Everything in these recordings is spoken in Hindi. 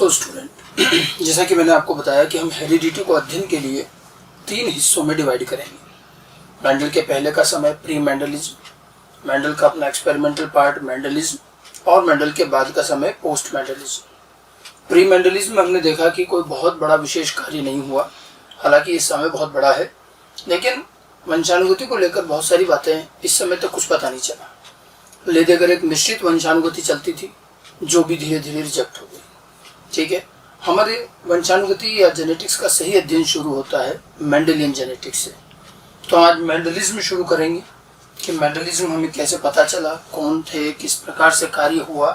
सो स्टूडेंट, जैसा कि मैंने आपको बताया कि हम हेरिडिटी को अध्ययन के लिए 3 हिस्सों में डिवाइड करेंगे। मेंडल के पहले का समय प्री मेंडलिज्म, मेंडल का अपना एक्सपेरिमेंटल पार्ट मेंडलिज्म, और मेंडल के बाद का समय पोस्ट मेंडलिज्म। प्री मेंडलिज्म में हमने देखा कि कोई बहुत बड़ा विशेष कार्य नहीं हुआ, हालांकि इस समय बहुत बड़ा है, लेकिन वंशानुगति को लेकर बहुत सारी बातें इस समय तक कुछ पता नहीं चला। ले देकर एक निश्चित वंशानुगति चलती थी जो भी धीरे धीरे रिजेक्ट हो गई। ठीक है, हमारे वंशानुगति या जेनेटिक्स का सही अध्ययन शुरू होता है मेंडेलियन जेनेटिक्स से। तो आज मेंडलिज्म शुरू करेंगे कि मेंडलिज्म हमें कैसे पता चला, कौन थे, किस प्रकार से कार्य हुआ।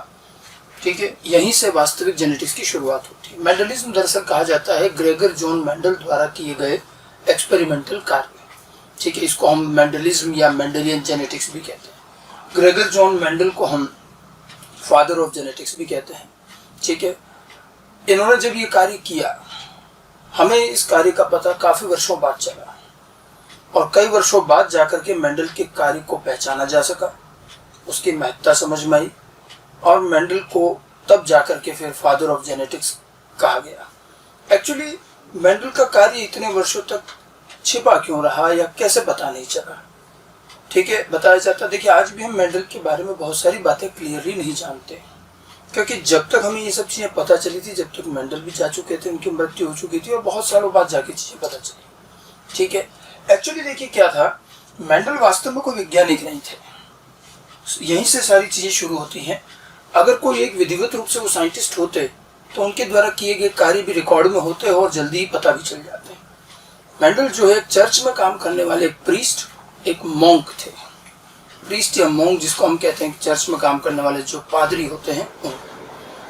ठीक है, यहीं से वास्तविक जेनेटिक्स की शुरुआत होती है। मेंडलिज्म दरअसल कहा जाता है ग्रेगर जॉन मेंडल द्वारा किए गए एक्सपेरिमेंटल कार्य। ठीक है, इसको हम मेंडलिज्म या मेंडेलियन जेनेटिक्स भी कहते हैं। ग्रेगर जॉन मेंडल को हम फादर ऑफ जेनेटिक्स भी कहते हैं। ठीक है, इन्होंने जब ये कार्य किया, हमें इस कार्य का पता काफी वर्षों बाद चला और कई वर्षों बाद जाकर के मेंडल के कार्य को पहचाना जा सका, उसकी महत्ता समझ में आई और मेंडल को तब जाकर के फिर फादर ऑफ जेनेटिक्स कहा गया। एक्चुअली मेंडल का कार्य इतने वर्षों तक छिपा क्यों रहा या कैसे पता नहीं चला? ठीक है, बताया जाता। देखिए, आज भी हम मेंडल के बारे में बहुत सारी बातें क्लियरली नहीं जानते, क्योंकि जब तक हमें ये सब चीजें पता चली थी, जब तक मेंडल भी जा चुके थे, उनकी मृत्यु हो चुकी थी और बहुत सालों बाद जाके चीजें पता चली। ठीक है, एक्चुअली देखिए क्या था, मेंडल वास्तव में कोई वैज्ञानिक नहीं थे। यहीं से सारी चीजें शुरू होती हैं। अगर कोई एक विधिवत रूप से वो साइंटिस्ट होते तो उनके द्वारा किए गए कार्य भी रिकॉर्ड में होते और जल्दी ही पता भी चल जाते। मेंडल जो है चर्च में काम करने वाले एक प्रीस्ट, एक मॉन्क थे। प्रीस्ट या मॉन्क जिसको हम कहते हैं, चर्च में काम करने वाले जो पादरी होते हैं,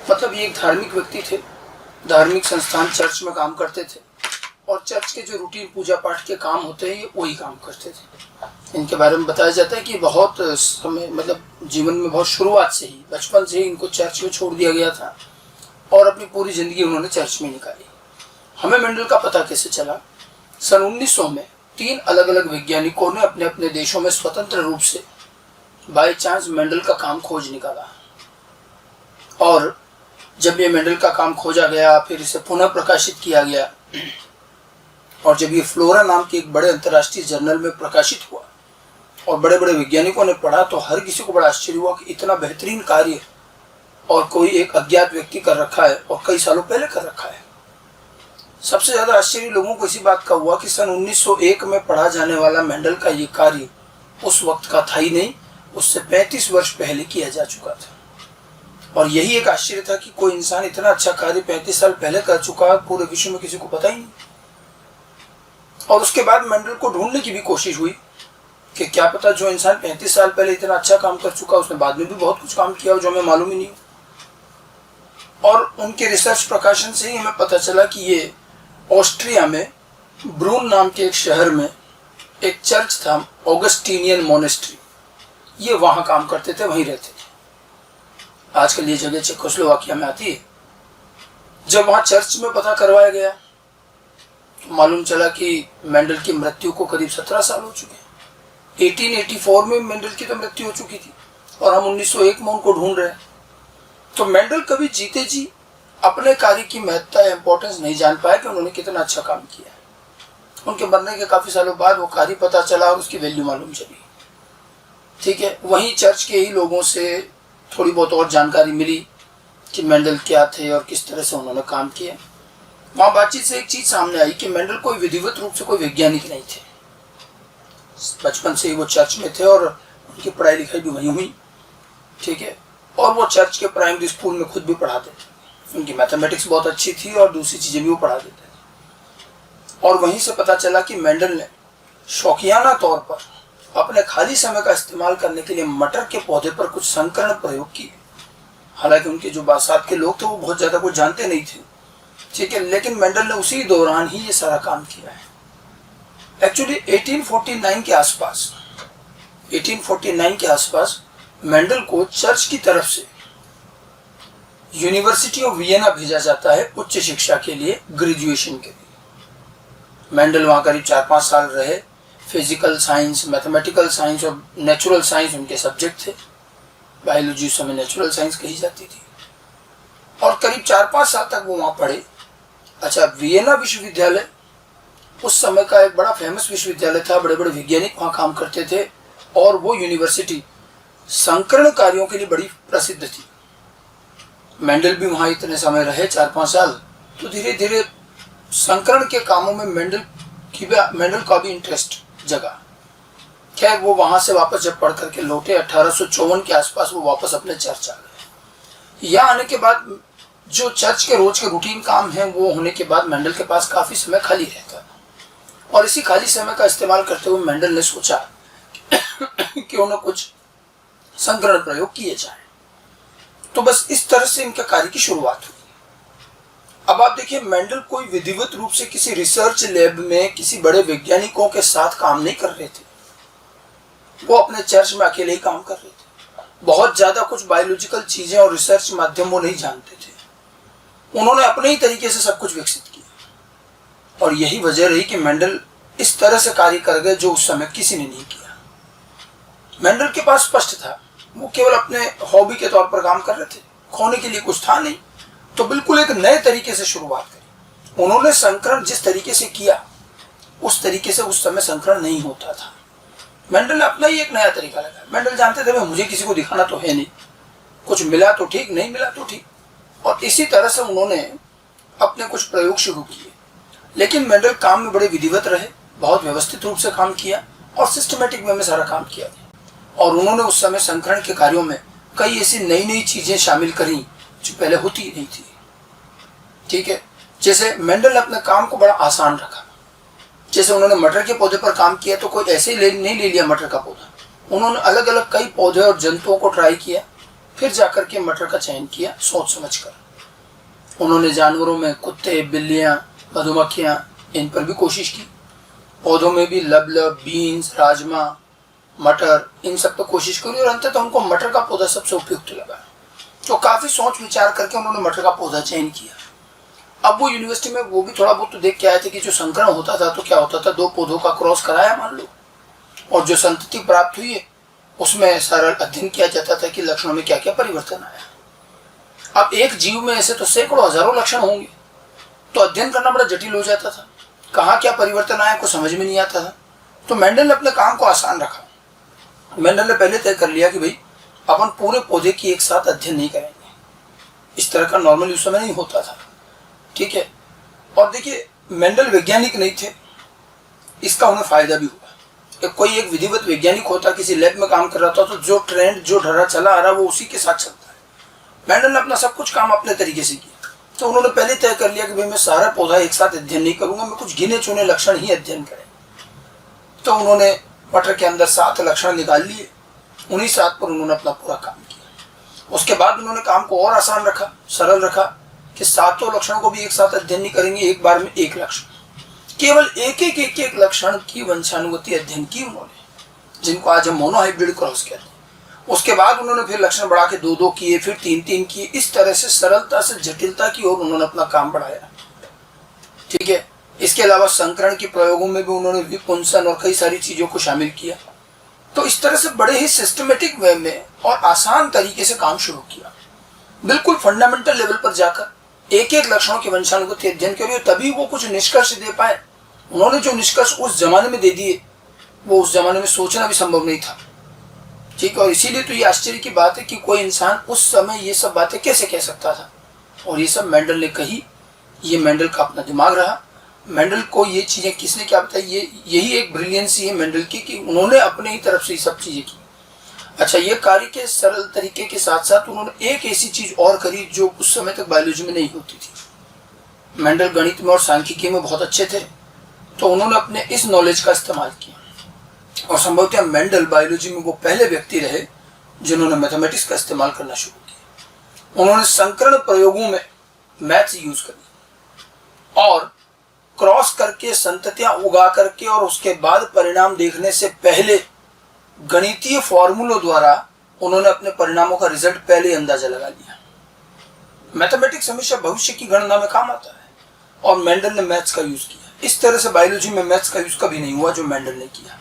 मतलब ये एक धार्मिक व्यक्ति थे। धार्मिक संस्थान चर्च में काम करते थे और चर्च के जो रूटीन पूजा पाठ के काम होते हैं, ये वही काम करते थे। इनके बारे में बताया जाता है कि बहुत समय, मतलब जीवन में बहुत शुरुआत से ही, बचपन से ही इनको चर्च में छोड़ दिया गया था और अपनी पूरी जिंदगी उन्होंने चर्च में निकाली। हमें मेंडल का पता कैसे चला? सन 1900 में 3 अलग अलग वैज्ञानिकों ने अपने अपने देशों में स्वतंत्र रूप से बाय चांस मेंडल का काम खोज निकाला और जब ये मेंडल का काम खोजा गया, फिर इसे पुनः प्रकाशित किया गया और जब ये फ्लोरा नाम के एक बड़े अंतर्राष्ट्रीय जर्नल में प्रकाशित हुआ और बड़े बड़े वैज्ञानिकों ने पढ़ा, तो हर किसी को बड़ा आश्चर्य हुआ कि इतना बेहतरीन कार्य और कोई एक अज्ञात व्यक्ति कर रखा है और कई सालों पहले कर रखा है। सबसे ज्यादा आश्चर्य लोगों को इसी बात का हुआ कि सन 1901 में पढ़ा जाने वाला मेंडल का ये कार्य उस वक्त का था ही नहीं, उससे 35 वर्ष पहले किया जा चुका था। और यही एक आश्चर्य था कि कोई इंसान इतना अच्छा कार्य 35 साल पहले कर चुका, पूरे विश्व में किसी को पता ही नहीं। और उसके बाद मेंडल को ढूंढने की भी कोशिश हुई कि क्या पता जो इंसान 35 साल पहले इतना अच्छा काम कर चुका, उसने बाद में भी बहुत कुछ काम किया जो हमें मालूम ही नहीं। और उनके रिसर्च प्रकाशन से ही हमें पता चला कि ये ऑस्ट्रिया में ब्रून नाम के एक शहर में एक चर्च था, ऑगस्टीनियन मोनेस्ट्री, ये वहां काम करते थे, वहीं रहते थे। आजकल ये जगह चेकोस्लोवाकिया में आती है। जब वहां चर्च में पता करवाया गया तो मालूम चला कि मेंडल की मृत्यु को करीब 17 साल हो चुके। 1884 में मेंडल की तो मृत्यु हो चुकी थी और हम 1901 में उनको ढूंढ रहे हैं। तो मेंडल कभी जीते जी अपने कार्य की महत्ता या इंपॉर्टेंस नहीं जान पाए कि उन्होंने कितना अच्छा काम किया। उनके मरने के काफी सालों बाद वो कार्य पता चला और उसकी वैल्यू मालूम चली। ठीक है, वहीं चर्च के ही लोगों से थोड़ी बहुत और जानकारी मिली कि मेंडल क्या थे और किस तरह से उन्होंने काम किया। वहां बातचीत से एक चीज सामने आई कि मेंडल कोई विधिवत रूप से कोई वैज्ञानिक नहीं थे। बचपन से ही वो चर्च में थे और उनकी पढ़ाई लिखाई भी वहीं हुई। ठीक है, और वो चर्च के प्राइमरी स्कूल में खुद भी पढ़ाते थे। उनकी मैथमेटिक्स बहुत अच्छी थी और दूसरी चीजें भी वो पढ़ा देते थे। और वहीं से पता चला कि मेंडल ने शौकियाना तौर पर अपने खाली समय का इस्तेमाल करने के लिए मटर के पौधे पर कुछ संकरण प्रयोग किए। हालांकि उनके जो बासात के लोग थे वो बहुत ज्यादा कुछ जानते नहीं थे। ठीक है, लेकिन मेंडल ने उसी दौरान ही ये सारा काम किया है। एक्चुअली 1849 के आसपास मेंडल को चर्च की तरफ से यूनिवर्सिटी ऑफ वियना भेजा जाता है उच्च शिक्षा के लिए, ग्रेजुएशन के लिए। मेंडल वहां करीब 4-5 साल रहे। फिजिकल साइंस, मैथमेटिकल साइंस और नेचुरल साइंस उनके सब्जेक्ट थे। बायोलॉजी उस समय नेचुरल साइंस कही जाती थी। और करीब 4-5 साल तक वो वहाँ पढ़े। अच्छा, वियना विश्वविद्यालय उस समय का एक बड़ा फेमस विश्वविद्यालय था, बड़े बड़े वैज्ञानिक वहाँ काम करते थे और वो यूनिवर्सिटी संकरण कार्यों के लिए बड़ी प्रसिद्ध थी। मेंडल भी वहाँ इतने समय रहे, 4-5 साल, तो धीरे धीरे संकरण के कामों में मेंडल का भी इंटरेस्ट जगा। खैर, वो वहाँ से वापस जब पढ़ करके लौटे 1854 के आसपास वो वापस अपने चर्च आ गए। यहाँ आने के बाद जो चर्च के रोज के रूटीन काम हैं वो होने के बाद मेंडल के पास काफ़ी समय खाली रहता और इसी खाली समय का इस्तेमाल करते हुए मेंडल ने सोचा कि उन्हें कुछ संकरण प्रयोग किए जाए। तो बस इस तरह से इनके कार्य की शुरुआत हुई। अब आप देखिए, मेंडल कोई विधिवत रूप से किसी रिसर्च लैब में किसी बड़े वैज्ञानिकों के साथ काम नहीं कर रहे थे, वो अपने चर्च में अकेले ही काम कर रहे थे। बहुत ज्यादा कुछ बायोलॉजिकल चीजें और रिसर्च माध्यम वो नहीं जानते थे। उन्होंने अपने ही तरीके से सब कुछ विकसित किया और यही वजह रही कि मेंडल इस तरह से कार्य कर गए जो उस समय किसी ने नहीं किया। मेंडल के पास स्पष्ट था, वो केवल अपने हॉबी के तौर पर काम कर रहे थे, खोने के लिए कुछ था नहीं, तो बिल्कुल एक नए तरीके से शुरुआत करी। उन्होंने संकरण जिस तरीके से किया उस तरीके से उस समय संकरण नहीं होता था। मेंडल ने अपना ही एक नया तरीका लगाया। मेंडल जानते थे भाई मुझे किसी को दिखाना तो है नहीं, कुछ मिला तो ठीक, नहीं मिला तो ठीक, और इसी तरह से उन्होंने अपने कुछ प्रयोग शुरू किए। लेकिन मेंडल काम में बड़े विधिवत रहे, बहुत व्यवस्थित रूप से काम किया और सिस्टमेटिक वे में सारा काम किया। और उन्होंने उस समय संकरण के कार्यों में कई ऐसी नई नई चीजें शामिल करी जो पहले होती ही नहीं थी। ठीक है, जैसे मेंडल ने अपने काम को बड़ा आसान रखा। जैसे उन्होंने मटर के पौधे पर काम किया तो कोई ऐसे ही नहीं ले लिया मटर का पौधा, उन्होंने अलग अलग कई पौधे और जंतुओं को ट्राई किया, फिर जाकर के मटर का चयन किया सोच समझ कर। उन्होंने जानवरों में कुत्ते, बिल्लियां, मधुमक्खियां, इन पर भी कोशिश की। पौधों में भी लबलब, बीन्स, राजमा, मटर, इन सब पर कोशिश करी और अंततः उनको मटर का पौधा सबसे उपयुक्त लगा। तो काफी सोच विचार करके उन्होंने मटर का पौधा चयन किया। अब वो यूनिवर्सिटी में वो भी थोड़ा बहुत तो देख के आए थे कि जो संकरण होता था तो क्या होता था, दो पौधों का क्रॉस कराया मान लो, और जो संतति प्राप्त हुई है उसमें सरल अध्ययन किया जाता था कि लक्षणों में क्या क्या परिवर्तन आया। अब एक जीव में ऐसे तो सैकड़ों हजारों लक्षण होंगे, तो अध्ययन करना बड़ा जटिल हो जाता था, कहाँ क्या परिवर्तन आया कुछ समझ में नहीं आता था। तो मेंडल ने अपने काम को आसान रखा। मेंडल ने पहले तय कर लिया कि भाई अपन पूरे पौधे की एक साथ अध्ययन नहीं करेंगे, इस तरह का नॉर्मली उस समय नहीं होता था। ठीक है, और देखिए मेंडल वैज्ञानिक नहीं थे, इसका उन्हें फायदा भी हुआ। कोई एक विधिवत वैज्ञानिक होता, किसी लैब में काम कर रहा था, तो जो ट्रेंड जो ढर्रा चला आ रहा वो उसी के साथ चलता है। मेंडल ने अपना सब कुछ काम अपने तरीके से किया। तो उन्होंने पहले तय कर लिया कि भाई मैं सारा पौधा एक साथ अध्ययन नहीं करूंगा, मैं कुछ गिने चुने लक्षण ही अध्ययन करें। तो उन्होंने मटर के अंदर 7 लक्षण निकाल लिए, उन्हीं 7 पर उन्होंने अपना पूरा काम किया। उसके बाद उन्होंने काम को और आसान रखा, सरल रखा कि 7 लक्षणों को भी एक साथ अध्ययन नहीं करेंगे, एक बार में एक लक्षण, केवल एक लक्षण की वंशानुगति अध्ययन की उन्होंने, जिनको आज हम मोनोहाइब्रिड क्रॉस कहते हैं। उसके बाद उन्होंने फिर लक्षण बढ़ा के 2-2 किए, फिर 3-3 किए। इस तरह से सरलता से जटिलता की ओर उन्होंने अपना काम बढ़ाया। ठीक है, इसके अलावा संकरण के प्रयोगों में भी उन्होंने विपुंसन और कई सारी चीजों को शामिल किया। तो इस तरह से बड़े ही सिस्टमेटिक वे में और आसान तरीके से काम शुरू किया। बिल्कुल फंडामेंटल लेवल पर जाकर एक लक्षणों के वंशानुगति अध्ययन करिए, तभी वो कुछ निष्कर्ष दे पाए। उन्होंने जो निष्कर्ष उस जमाने में दे दिए वो उस जमाने में सोचना भी संभव नहीं था। ठीक है, और इसीलिए तो ये आश्चर्य की बात है कि कोई इंसान उस समय ये सब बातें कैसे कह सकता था, और ये सब मेंडल ने कही। ये मेंडल का अपना दिमाग रहा। मेंडल को ये चीजें किसने क्या बताई, यही एक ब्रिलियंसी है मेंडल की कि उन्होंने अपने ही तरफ से ये सब चीजें की। अच्छा, ये कार्य के सरल तरीके के साथ साथ उन्होंने एक ऐसी चीज और करी जो उस समय तक बायोलॉजी में नहीं होती थी। मेंडल गणित में और सांख्यिकी में बहुत अच्छे थे, तो उन्होंने अपने इस नॉलेज का इस्तेमाल किया, और संभवतः मेंडल बायोलॉजी में वो पहले व्यक्ति रहे जिन्होंने मैथमेटिक्स का इस्तेमाल करना शुरू किया। उन्होंने संकरण प्रयोगों में मैथ्स यूज करी और क्रॉस करके संततियां उगा करके और उसके बाद परिणाम देखने से पहले गणितीय फॉर्मूलों द्वारा उन्होंने अपने परिणामों का रिजल्ट पहले ही अंदाजा लगा लिया। मैथमेटिक्स हमेशा भविष्य की गणना में काम आता है, और मेंडल ने मैथ्स का यूज किया। इस तरह से बायोलॉजी में मैथ्स का यूज कभी नहीं हुआ जो मेंडल ने किया।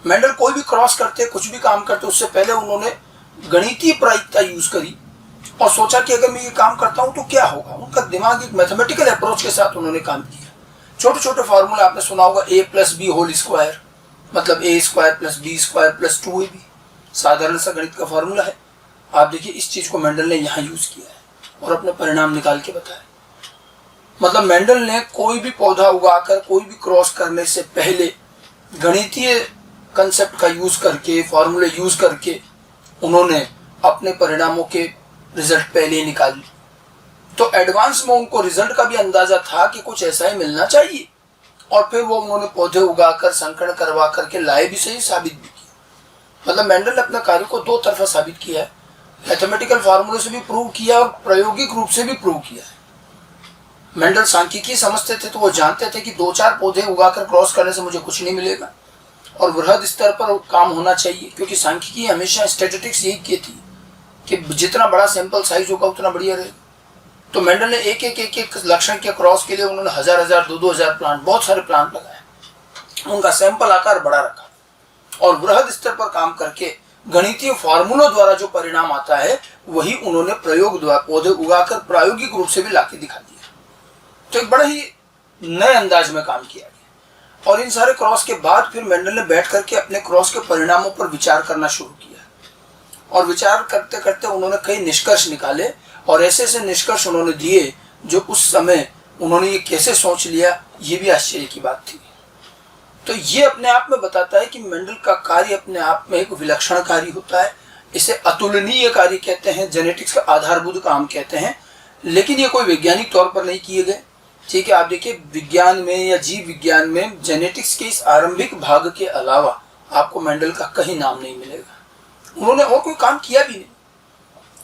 मेंडल कोई भी क्रॉस करते, कुछ भी काम करते, उससे पहले उन्होंने गणितीय प्रायिकता यूज करी और सोचा कि अगर मैं ये काम करता हूं तो क्या होगा। उनका दिमाग एक मैथमेटिकल अप्रोच के साथ उन्होंने काम किया। छोटे छोटे फॉर्मूला आपने सुना होगा, a+b² मतलब a² + b² + 2ab, साधारण सा गणित का फॉर्मूला है। आप देखिए इस चीज को मेंडल ने यहाँ यूज किया है और अपने परिणाम निकाल के बताया। मतलब मेंडल ने कोई भी पौधा उगाकर कोई भी क्रॉस करने से पहले गणितीय कंसेप्ट का यूज करके, फॉर्मूले यूज करके उन्होंने अपने परिणामों के रिजल्ट पहले ही निकाल लिए। तो एडवांस में उनको रिजल्ट का भी अंदाजा था कि कुछ ऐसा ही मिलना चाहिए, और फिर वो उन्होंने पौधे उगाकर संकरण करवा करके लाए भी सही, साबित भी किया। मतलब मेंडल ने अपने कार्य को दो तरफा साबित किया है, मैथमेटिकल फार्मूले से भी प्रूव किया और प्रायोगिक रूप से भी प्रूव किया है। मेंडल सांख्यिकी समझते थे, तो वो जानते थे कि 2-4 पौधे उगाकर क्रॉस करने से मुझे कुछ नहीं मिलेगा और वृहद स्तर पर काम होना चाहिए, क्योंकि सांख्यिकी हमेशा स्टैटिस्टिक्स यही की थी कि जितना बड़ा सैंपल साइज होगा उतना बढ़िया रहेगा। तो मेंडल ने एक लक्षण के क्रॉस के लिए उन्होंने 1000, 2,000 प्लांट, बहुत सारे प्लांट लगाए, उनका सैंपल आकार बड़ा रखा और वृहद स्तर पर काम करके गणितीय फॉर्मूलों द्वारा जो परिणाम आता है वही उन्होंने प्रयोग द्वारा पौधे उगाकर प्रायोगिक रूप से भी लाके दिखा दिया। तो एक बड़ा ही नए अंदाज में काम किया गया। और इन सारे क्रॉस के बाद फिर मेंडल ने बैठ करके अपने क्रॉस के परिणामों पर विचार करना शुरू किया, और विचार करते करते उन्होंने कई निष्कर्ष निकाले और ऐसे ऐसे निष्कर्ष उन्होंने दिए जो उस समय उन्होंने ये कैसे सोच लिया, ये भी आश्चर्य की बात थी। तो ये अपने आप में बताता है कि मेंडल का कार्य अपने आप में एक विलक्षण कार्य होता है। इसे अतुलनीय कार्य कहते हैं, जेनेटिक्स का आधारभूत काम कहते हैं, लेकिन ये कोई वैज्ञानिक तौर पर नहीं किए गए। ठीक है, आप देखिए विज्ञान में या जीव विज्ञान में जेनेटिक्स के इस आरंभिक भाग के अलावा आपको मेंडल का कहीं नाम नहीं मिलेगा। उन्होंने और कोई काम किया भी नहीं,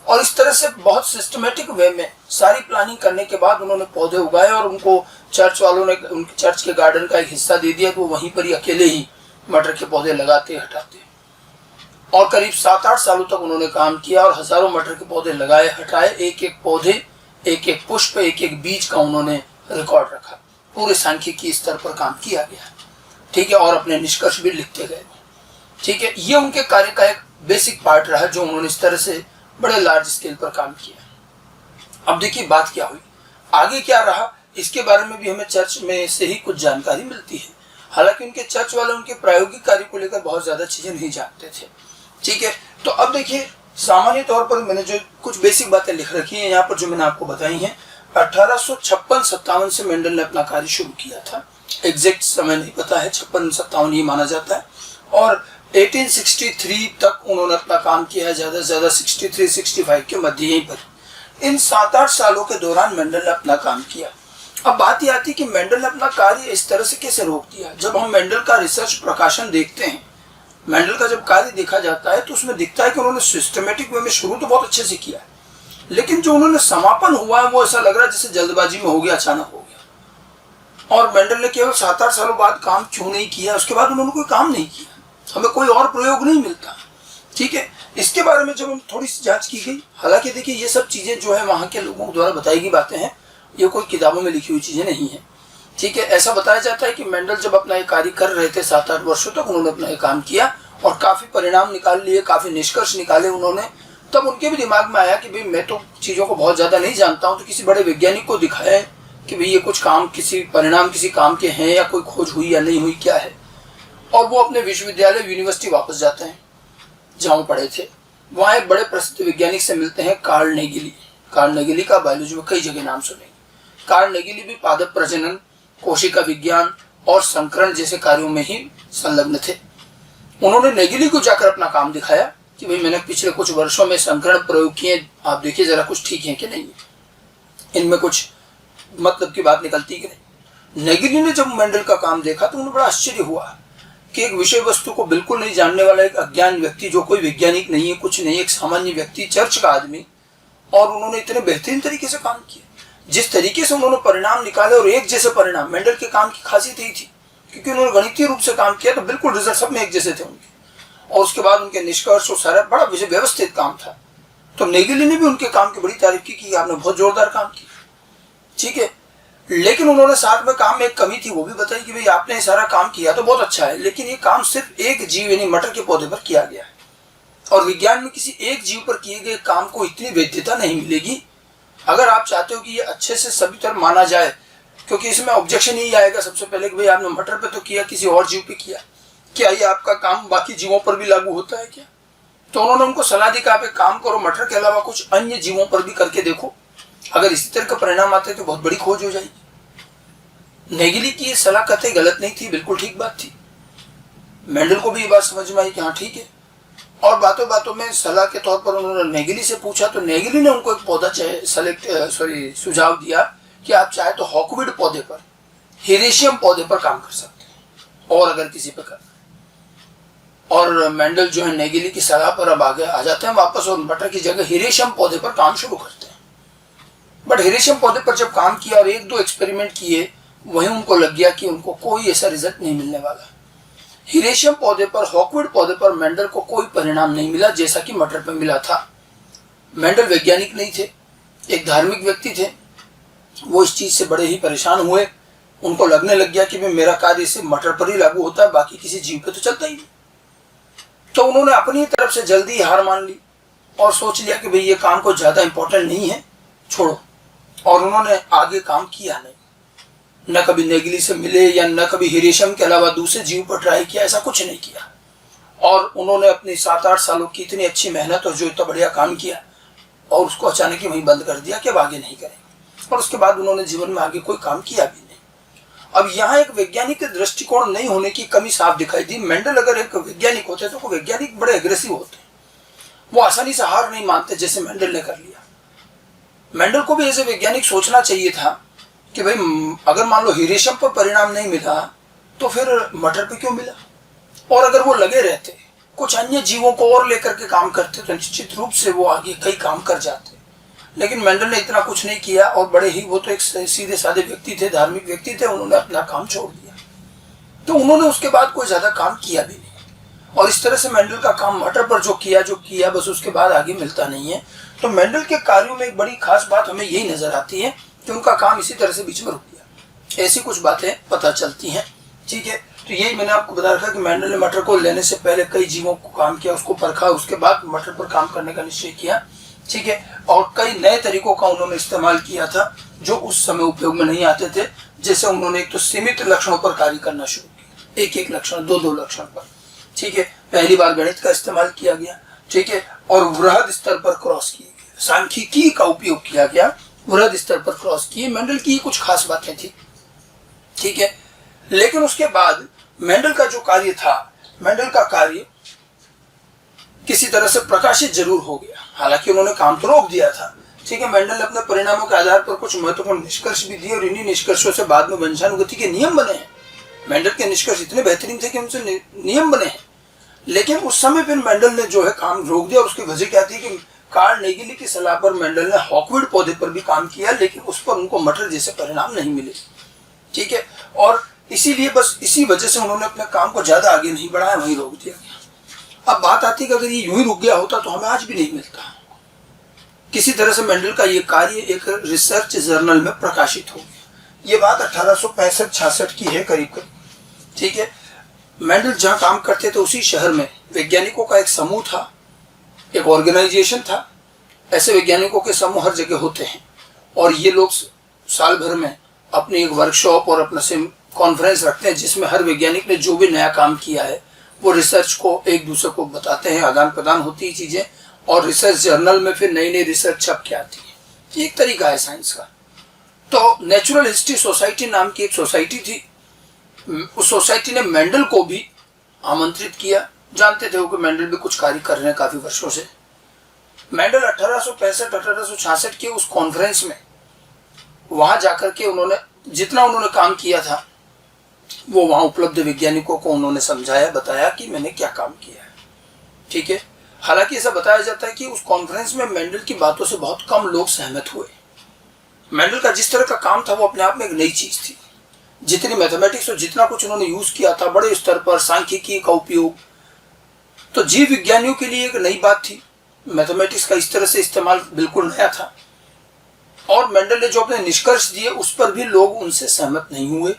और इस तरह से बहुत सिस्टमेटिक वे में सारी प्लानिंग करने के बाद उन्होंने पौधे उगाए और उनको चर्च वालों ने उनके चर्च के गार्डन का एक हिस्सा दे दिया, तो वो वहीं पर ही अकेले ही मटर के पौधे लगाते हटाते, और करीब 7-8 सालों तक उन्होंने काम किया और हजारों मटर के पौधे लगाए हटाए। एक एक पौधे, एक एक पुष्प, एक एक बीज का उन्होंने रिकॉर्ड रखा। पूरे सांख्यिकी स्तर पर काम किया गया, ठीक है, और अपने निष्कर्ष भी लिखते गए। ठीक है, ये उनके कार्य का एक बेसिक पार्ट रहा जो उन्होंने इस तरह से बड़े लार्ज स्केल पर काम किया। अब देखिए बात क्या हुई, आगे क्या रहा, इसके बारे में भी हमें चर्च में से ही कुछ जानकारी मिलती है। हालांकि उनके चर्च वाले उनके प्रायोगिक कार्य को लेकर बहुत ज्यादा चीजें नहीं जानते थे। ठीक है, तो अब देखिए सामान्य तौर पर मैंने जो कुछ बेसिक बातें लिख रखी हैं यहाँ पर, जो मैंने आपको बताई हैं, 1856-57 से मेंडल ने अपना कार्य शुरू किया था। एग्जैक्ट समय नहीं पता है, 56-57 ही माना जाता है, और 1863 तक उन्होंने अपना काम किया है, ज्यादा से ज्यादा 63-65 के मध्य यहीं पर। इन 7-8 सालों के दौरान मेंडल ने अपना काम किया। अब बात यह आती है कि मेंडल ने अपना कार्य इस तरह से कैसे रोक दिया। जब हम मेंडल का रिसर्च प्रकाशन देखते हैं, मेंडल का जब कार्य देखा जाता है तो उसमें दिखता है कि उन्होंने सिस्टमेटिक वे में शुरू तो बहुत अच्छे से किया है, लेकिन जो उन्होंने समापन हुआ है वो ऐसा लग रहा है जैसे जल्दबाजी में हो गया, अचानक हो गया। और मेंडल ने केवल 7-8 सालों बाद काम क्यों नहीं किया, उसके बाद उन्होंने कोई काम नहीं किया, हमें कोई और प्रयोग नहीं मिलता। ठीक है, इसके बारे में जब हम थोड़ी सी जांच की गई, हालांकि देखिए ये सब चीजें जो है वहां के लोगों द्वारा बताई गई बातें हैं, ये कोई किताबों में लिखी हुई चीजें नहीं है। ठीक है, ऐसा बताया जाता है कि मेंडल जब अपना ये कार्य कर रहे थे 7-8 वर्षों तक उन्होंने अपना ये काम किया और काफी परिणाम निकाल लिए, काफी निष्कर्ष निकाले उन्होंने। तब उनके भी दिमाग में आया कि भाई मैं तो चीजों को बहुत ज्यादा नहीं जानता हूँ, तो किसी बड़े वैज्ञानिक को दिखाया कि भाई ये कुछ काम, किसी परिणाम किसी काम के हैं या कोई खोज हुई या नहीं हुई, क्या है। और वो अपने विश्वविद्यालय यूनिवर्सिटी वापस जाते हैं जहाँ पढ़े थे। वहाँ एक बड़े प्रसिद्ध वैज्ञानिक से मिलते हैं, कार्ल नेगिली। कार्ल नेगिली का बायोलॉजी में कई जगह नाम सुनेंगे। कार्ल नेगिली भी पादप प्रजनन, कोशिका विज्ञान और संकरण जैसे कार्यों में ही संलग्न थे। उन्होंने नेगिली को जाकर अपना काम दिखाया कि भाई मैंने पिछले कुछ वर्षों में संकरण प्रयोग किए, आप देखिए जरा कुछ ठीक है कि नहीं, इनमें कुछ मतलब की बात निकलती कि नहीं। नेगिली ने जब मेंडल का काम देखा तो उन्हें बड़ा आश्चर्य हुआ कि एक विषय वस्तु को बिल्कुल नहीं जानने वाला एक अज्ञान व्यक्ति, जो कोई वैज्ञानिक नहीं है, कुछ नहीं, एक सामान्य व्यक्ति, चर्च का आदमी, और उन्होंने इतने बेहतरीन तरीके से काम किया। जिस तरीके से उन्होंने परिणाम निकाले और एक जैसे परिणाम, मेंडल के काम की खासियत यही थी क्योंकि उन्होंने गणितीय रूप से काम किया, तो बिल्कुल रिजल्ट सब में एक जैसे थे उनके, और उसके बाद उनके निष्कर्ष और सारा बड़ा व्यवस्थित काम था। तो नेगिली ने भी उनके काम की बड़ी तारीफ की कि आपने बहुत जोरदार काम किया। ठीक है, लेकिन उन्होंने साथ में काम में एक कमी थी, वो भी बताई कि भाई आपने सारा काम किया तो बहुत अच्छा है, लेकिन ये काम सिर्फ एक जीव यानी मटर के पौधे पर किया गया है। और विज्ञान में किसी एक जीव पर किए गए काम को इतनी वैधता नहीं मिलेगी। अगर आप चाहते हो कि ये अच्छे से सभी तरह माना जाए, क्योंकि इसमें ऑब्जेक्शन यही आएगा सबसे पहले कि भाई आपने मटर पे तो किया, किसी और जीव पे किया, क्या ये आपका काम बाकी जीवों पर भी लागू होता है क्या? तो उन्होंने उनको सलाह दी कि आप एक काम करो, मटर के अलावा कुछ अन्य जीवों पर भी करके देखो, अगर इसी तरह का परिणाम आते तो बहुत बड़ी खोज हो जाएगी। नेगिली की ये सलाह कतई गलत नहीं थी, बिल्कुल ठीक बात थी। मेंडल को भी ये बात समझ में आई कि हाँ ठीक है। और बातों बातों में सलाह के तौर पर उन्होंने नेगिली से पूछा, तो नेगिली ने उनको एक पौधा सुझाव दिया कि आप चाहे तो हॉकवुड पौधे पर, हिरेशियम पौधे पर काम कर सकते हैं, और अगर किसी पर करना। और मेंडल जो है नेगिली की सलाह पर अब आगे आ जाते हैं वापस, और मटर की जगह हिरेशियम पौधे पर काम शुरू करते हैं। बट हिरेशियम पौधे पर जब काम किया और एक दो एक्सपेरिमेंट किए, वहीं उनको लग गया कि उनको कोई ऐसा रिजल्ट नहीं मिलने वाला। हिरेशियम पौधे पर, हॉकवुड पौधे पर मेंडल को कोई परिणाम नहीं मिला जैसा कि मटर पर मिला था। मेंडल वैज्ञानिक नहीं थे, एक धार्मिक व्यक्ति थे। वो इस चीज से बड़े ही परेशान हुए। उनको लगने लग गया कि मेरा कार्य सिर्फ मटर पर ही लागू होता है, बाकी किसी जीव पे तो चलता ही नहीं। तो उन्होंने अपनी तरफ से जल्दी हार मान ली और सोच लिया कि भाई ये काम को ज्यादा इंपॉर्टेंट नहीं है, छोड़ो। और उन्होंने आगे काम किया नहीं, न कभी नेगिली से मिले या न कभी हिरेशियम के अलावा दूसरे जीव पर ट्राई किया, ऐसा कुछ नहीं किया। और उन्होंने अपनी 7-8 सालों की इतनी अच्छी मेहनत और जो इतना बढ़िया काम किया, और उसको अचानक ही वहीं बंद कर दिया कि अब आगे नहीं करेंगे। और उसके बाद उन्होंने जीवन में आगे कोई काम किया भी नहीं। अब यहाँ एक वैज्ञानिक दृष्टिकोण नहीं होने की कमी साफ दिखाई दी। मेंडल अगर एक वैज्ञानिक होते तो वैज्ञानिक बड़े एग्रेसिव होते, वो आसानी से हार नहीं मानते जैसे मेंडल ने कर लिया। मेंडल को भी ऐसे वैज्ञानिक सोचना चाहिए था कि भाई अगर मान लो हिरेशियम पर परिणाम नहीं मिला तो फिर मटर पे क्यों मिला। और अगर वो लगे रहते, कुछ अन्य जीवों को और लेकर के काम करते, तो निश्चित रूप से वो आगे कई काम कर जाते। लेकिन मेंडल ने इतना कुछ नहीं किया, और बड़े ही, वो तो एक सीधे साधे व्यक्ति थे, धार्मिक व्यक्ति थे, उन्होंने अपना काम छोड़ दिया। तो उन्होंने उसके बाद कोई ज्यादा काम किया भी नहीं। और इस तरह से मेंडल का काम मटर पर जो किया बस उसके बाद आगे मिलता नहीं है। तो मेंडल के कार्यों में एक बड़ी खास बात हमें यही नजर आती है कि उनका काम इसी तरह से बीच में रुक गया। ऐसी कुछ बातें पता चलती हैं, ठीक है। तो यही मैंने आपको बता रखा कि मेंडल ने मटर को लेने से पहले कई जीवों को काम किया, उसको परखा, उसके बाद मटर पर काम करने का निश्चय किया, ठीक है। और कई नए तरीकों का उन्होंने इस्तेमाल किया था जो उस समय उपयोग में नहीं आते थे। जैसे उन्होंने एक तो सीमित लक्षणों पर कार्य करना शुरू किया, एक लक्षण, दो लक्षण पर, ठीक है। पहली बार गणित का इस्तेमाल किया गया, ठीक है। और वृहद स्तर पर क्रॉस किया गया, सांख्यिकी का उपयोग किया गया, वृहद स्तर पर क्रॉस किए। मेंडल की कुछ खास बातें थी, ठीक है। लेकिन उसके बाद मेंडल का जो कार्य था, मेंडल का कार्य किसी तरह से प्रकाशित जरूर हो गया। हालांकि उन्होंने काम तो रोक दिया था, ठीक है। मेंडल ने अपने परिणामों के आधार पर कुछ महत्वपूर्ण निष्कर्ष भी दिए, और इन्हीं निष्कर्षों से बाद में वंशानुगति के नियम बने हैं। मेंडल के निष्कर्ष इतने बेहतरीन थे कि उनसे नियम बने हैं। लेकिन उस समय फिर मेंडल ने जो है काम रोक दिया, और उसकी वजह क्या थी कि कार्ल नेगिली की सलाह पर मेंडल ने हॉकवुड पौधे पर भी काम किया, लेकिन उस पर उनको मटर जैसे परिणाम नहीं मिले, ठीक है। और इसीलिए बस इसी वजह से उन्होंने अपने काम को ज्यादा आगे नहीं बढ़ाया, वहीं रोक दिया गया। अब बात आती है कि अगर ये यूं ही रुक गया होता तो हमें आज भी नहीं मिलता। किसी तरह से मेंडल का ये कार्य एक रिसर्च जर्नल में प्रकाशित हो गया। ये बात 1865-66 की है करीब, ठीक है। मेंडल जहाँ काम करते थे उसी शहर में वैज्ञानिकों का एक समूह था, एक ऑर्गेनाइजेशन था। ऐसे वैज्ञानिकों के समूह हर जगह होते हैं, और ये लोग साल भर में अपनी एक वर्कशॉप और अपना कॉन्फ्रेंस रखते हैं, जिसमें हर वैज्ञानिक ने जो भी नया काम किया है वो रिसर्च को एक दूसरे को बताते हैं, आदान प्रदान होती है चीजें, और रिसर्च जर्नल में फिर नई नई रिसर्च छप के आती है। एक तरीका है साइंस का। तो नेचुरल हिस्ट्री सोसाइटी नाम की एक सोसाइटी थी। उस सोसाइटी ने मेंडल को भी आमंत्रित किया। जानते थे वो कि मेंडल भी कुछ कार्य कर रहे हैं काफी वर्षों से। मेंडल 1865-1866 के उस कॉन्फ्रेंस में वहां जाकर के उन्होंने जितना उन्होंने काम किया था वो वहां उपलब्ध वैज्ञानिकों को उन्होंने समझाया, बताया कि मैंने क्या काम किया है, ठीक है। हालांकि ऐसा बताया जाता है कि उस कॉन्फ्रेंस में मेंडल की बातों से बहुत कम लोग सहमत हुए। मेंडल का जिस तरह का काम था वो अपने आप में एक नई चीज थी। जितनी मैथमेटिक्स और जितना कुछ उन्होंने यूज किया था बड़े स्तर पर, सांख्यिकी का उपयोग, तो जीव विज्ञानियों के लिए एक नई बात थी। मैथमेटिक्स का इस तरह से इस्तेमाल बिल्कुल नया था। और मेंडल ने जो अपने निष्कर्ष दिए उस पर भी लोग उनसे सहमत नहीं हुए,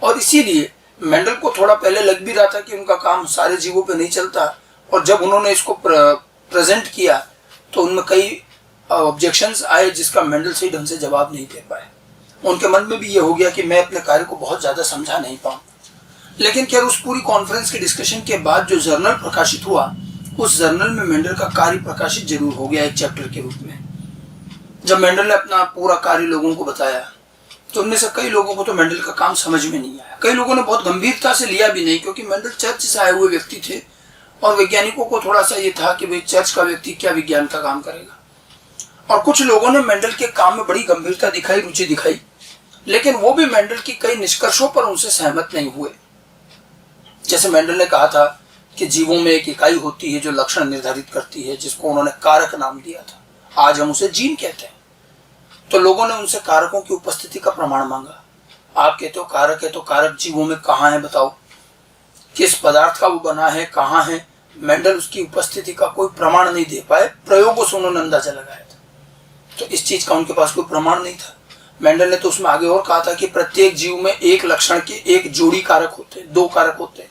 और इसीलिए मेंडल को थोड़ा पहले लग भी रहा था कि उनका काम सारे जीवों पे नहीं चलता, और जब उन्होंने इसको प्रेजेंट किया तो उनमें कई ऑब्जेक्शंस आए जिसका मेंडल सही ढंग से जवाब नहीं दे पाए। उनके मन में भी ये हो गया कि मैं अपने कार्य को बहुत ज़्यादा समझा नहीं पाऊँ। लेकिन खैर उस पूरी कॉन्फ्रेंस के डिस्कशन के बाद जो जर्नल प्रकाशित हुआ, उस जर्नल में मेंडल का कार्य प्रकाशित जरूर हो गया एक चैप्टर के रूप में। जब मेंडल ने अपना पूरा कार्य लोगों को बताया तो उनमें से कई लोगों को तो मेंडल का काम समझ में नहीं आया। कई लोगों ने बहुत गंभीरता से लिया भी नहीं, क्योंकि मेंडल चर्च से आए हुए व्यक्ति थे और वैज्ञानिकों को थोड़ा सा ये था कि भाई चर्च का व्यक्ति क्या विज्ञान का काम करेगा। और कुछ लोगों ने मेंडल के काम में बड़ी गंभीरता दिखाई, रुचि दिखाई, लेकिन वो भी मेंडल की कई निष्कर्षों पर उनसे सहमत नहीं हुए। जैसे मेंडल ने कहा था कि जीवों में एक इकाई होती है जो लक्षण निर्धारित करती है, जिसको उन्होंने कारक नाम दिया था। आज हम उसे जीन कहते हैं। तो लोगों ने उनसे कारकों की उपस्थिति का प्रमाण मांगा। आप कहते हो कारक है, तो कारक जीवों में कहाँ है बताओ, किस पदार्थ का वो बना है, कहाँ है। मेंडल उसकी उपस्थिति का कोई प्रमाण नहीं दे पाए, प्रयोगों से उन्होंने अंदाजा लगाया था। तो इस चीज का उनके पास कोई प्रमाण नहीं था। मेंडल ने तो उसमें आगे और कहा था कि प्रत्येक जीव में एक लक्षण के एक जोड़ी कारक होते हैं, 2 कारक होते हैं,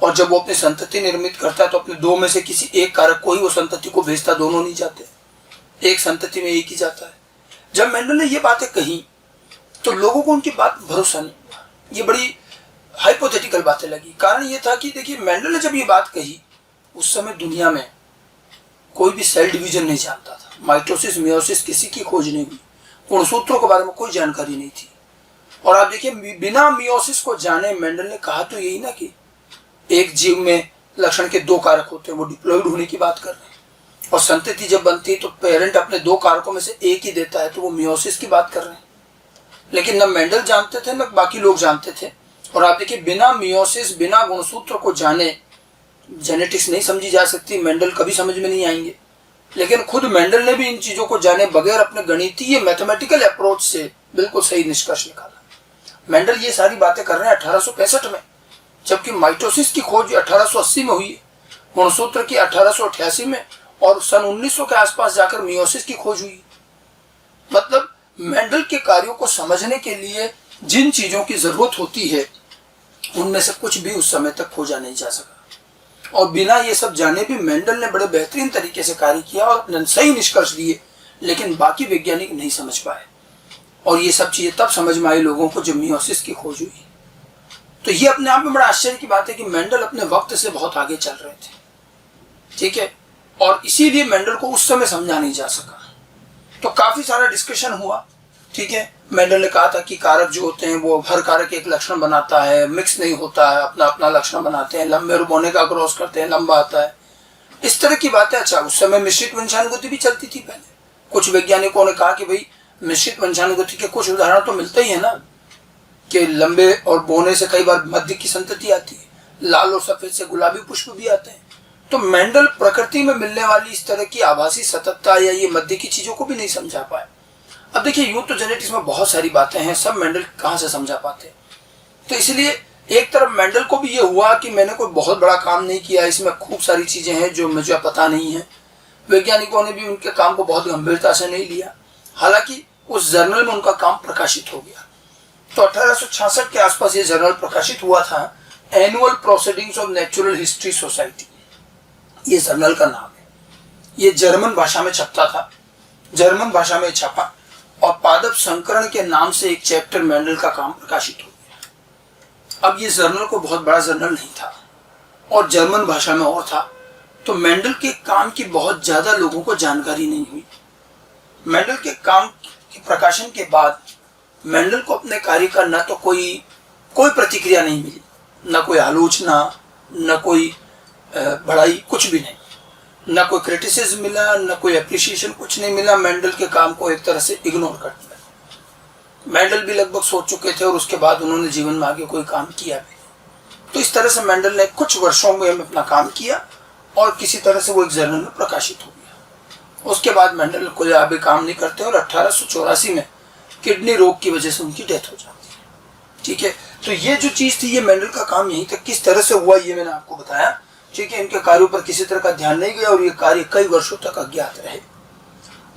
और जब वो अपनी संतति निर्मित करता है तो अपने 2 में से किसी एक कारक को ही वो संतति को भेजता, दोनों नहीं जाते, एक संतति में एक ही जाता है। जब मेंडल ने ये बातें कही तो लोगों को उनकी बात भरोसा नहीं हुआ। ये बड़ी हाइपोथेटिकल बातें लगी। कारण ये था कि देखिए, मेंडल ने जब ये बात कही उस समय दुनिया में कोई भी सेल डिवीजन नहीं जानता था, माइटोसिस मियोसिस किसी की खोज नहीं हुई, गुणसूत्रों के बारे में कोई जानकारी नहीं थी। और आप देखिए, बिना मियोसिस को जाने मेंडल ने कहा तो यही ना कि एक जीव में लक्षण के 2 कारक होते हैं, वो डिप्लॉइड होने की बात कर रहे हैं। और संतति जब बनती है तो पेरेंट अपने 2 कारकों में से एक ही देता है, तो वो मियोसिस की बात कर रहे हैं। लेकिन न मेंडल जानते थे न बाकी लोग जानते थे। और आप देखिए, बिना मियोसिस, बिना गुणसूत्र को जाने जेनेटिक्स नहीं समझी जा सकती, मेंडल कभी समझ में नहीं आएंगे। लेकिन खुद मेंडल ने भी इन चीजों को जाने बगैर अपने गणितीय मैथमेटिकल अप्रोच से बिल्कुल सही निष्कर्ष निकाला। मेंडल ये सारी बातें कर रहे हैं 1865 में, जबकि माइटोसिस की खोज 1880 में हुई है, गुणसूत्र की 1888 में, और सन 1900 के आसपास जाकर मियोसिस की खोज हुई। मतलब मेंडल के कार्यों को समझने के लिए जिन चीजों की जरूरत होती है उनमें से कुछ भी उस समय तक खोजा नहीं जा सका। और बिना ये सब जाने भी मेंडल ने बड़े बेहतरीन तरीके से कार्य किया और सही निष्कर्ष दिए, लेकिन बाकी वैज्ञानिक नहीं समझ पाए। और ये सब चीजें तब समझ में आई लोगों को जब मियोसिस की खोज हुई। तो ये अपने आप में बड़ा आश्चर्य की बात है कि मेंडल अपने वक्त से बहुत आगे चल रहे थे, ठीक है, और इसीलिए मेंडल को उस समय समझा नहीं जा सका। तो काफी सारा डिस्कशन हुआ, ठीक है। मेंडल ने कहा था कि कारक जो होते हैं वो हर कारक एक लक्षण बनाता है, मिक्स नहीं होता है, अपना अपना लक्षण बनाते हैं, लंबे और बौने का क्रॉस करते हैं, लंबा आता है, इस तरह की बातें। अच्छा, उस समय मिश्रित वंशानुगति भी चलती थी पहले। कुछ वैज्ञानिकों ने कहा कि भाई मिश्रित वंशानुगति के कुछ उदाहरण तो मिलते ही है ना, कि लंबे और बौने से कई बार मध्य की संतति आती है, लाल और सफेद से गुलाबी पुष्प भी आते हैं। तो मेंडल प्रकृति में मिलने वाली इस तरह की आभासी सततता या ये मध्य की चीजों को भी नहीं समझा पाए। अब देखिए, यूं तो जेनेटिक्स में बहुत सारी बातें हैं, सब मेंडल कहाँ से समझा पाते। तो इसलिए एक तरफ मेंडल को भी ये हुआ कि मैंने कोई बहुत बड़ा काम नहीं किया, इसमें खूब सारी चीजें हैं जो मुझे पता नहीं है। वैज्ञानिकों ने भी उनके काम को बहुत गंभीरता से नहीं लिया, हालांकि उस जर्नल में उनका काम प्रकाशित हो गया। तो 1866 के आसपास ये जर्नल प्रकाशित हुआ था, annual proceedings of natural history society, ये जर्नल का नाम है। ये जर्मन भाषा में छपता था, जर्मन भाषा में छपा, और पादप संकरण के नाम से एक चैप्टर मेंडल का काम प्रकाशित हो गया। अब ये जर्नल को बहुत बड़ा जर्नल नहीं था और जर्मन भाषा में और था, तो मेंडल के काम की बहुत ज्यादा लोगों को जानकारी नहीं हुई। मेंडल के काम के प्रकाशन के बाद मेंडल को अपने कार्य का न तो कोई प्रतिक्रिया नहीं मिली, न कोई आलोचना, न कोई बड़ाई, कुछ भी नहीं, न कोई क्रिटिसिज्म मिला, न कोई एप्रिसिएशन, कुछ नहीं मिला। मेंडल के काम को एक तरह से इग्नोर कर दिया। मेंडल भी लगभग सोच चुके थे और उसके बाद उन्होंने जीवन में आगे कोई काम किया भी। तो इस तरह से मेंडल ने कुछ वर्षों में अपना काम किया और किसी तरह से वो एक जर्नल में प्रकाशित हो गया। उसके बाद मेंडल कोई आगे काम नहीं करते और 1884 में किडनी रोग की वजह से उनकी डेथ हो जाती है, ठीक है। तो ये जो चीज थी, ये मेंडल का काम यहीं तक किस तरह से हुआ ये मैंने आपको बताया, ठीक है। इनके कार्यों पर किसी तरह का ध्यान नहीं गया और ये कार्य कई वर्षों तक अज्ञात रहे।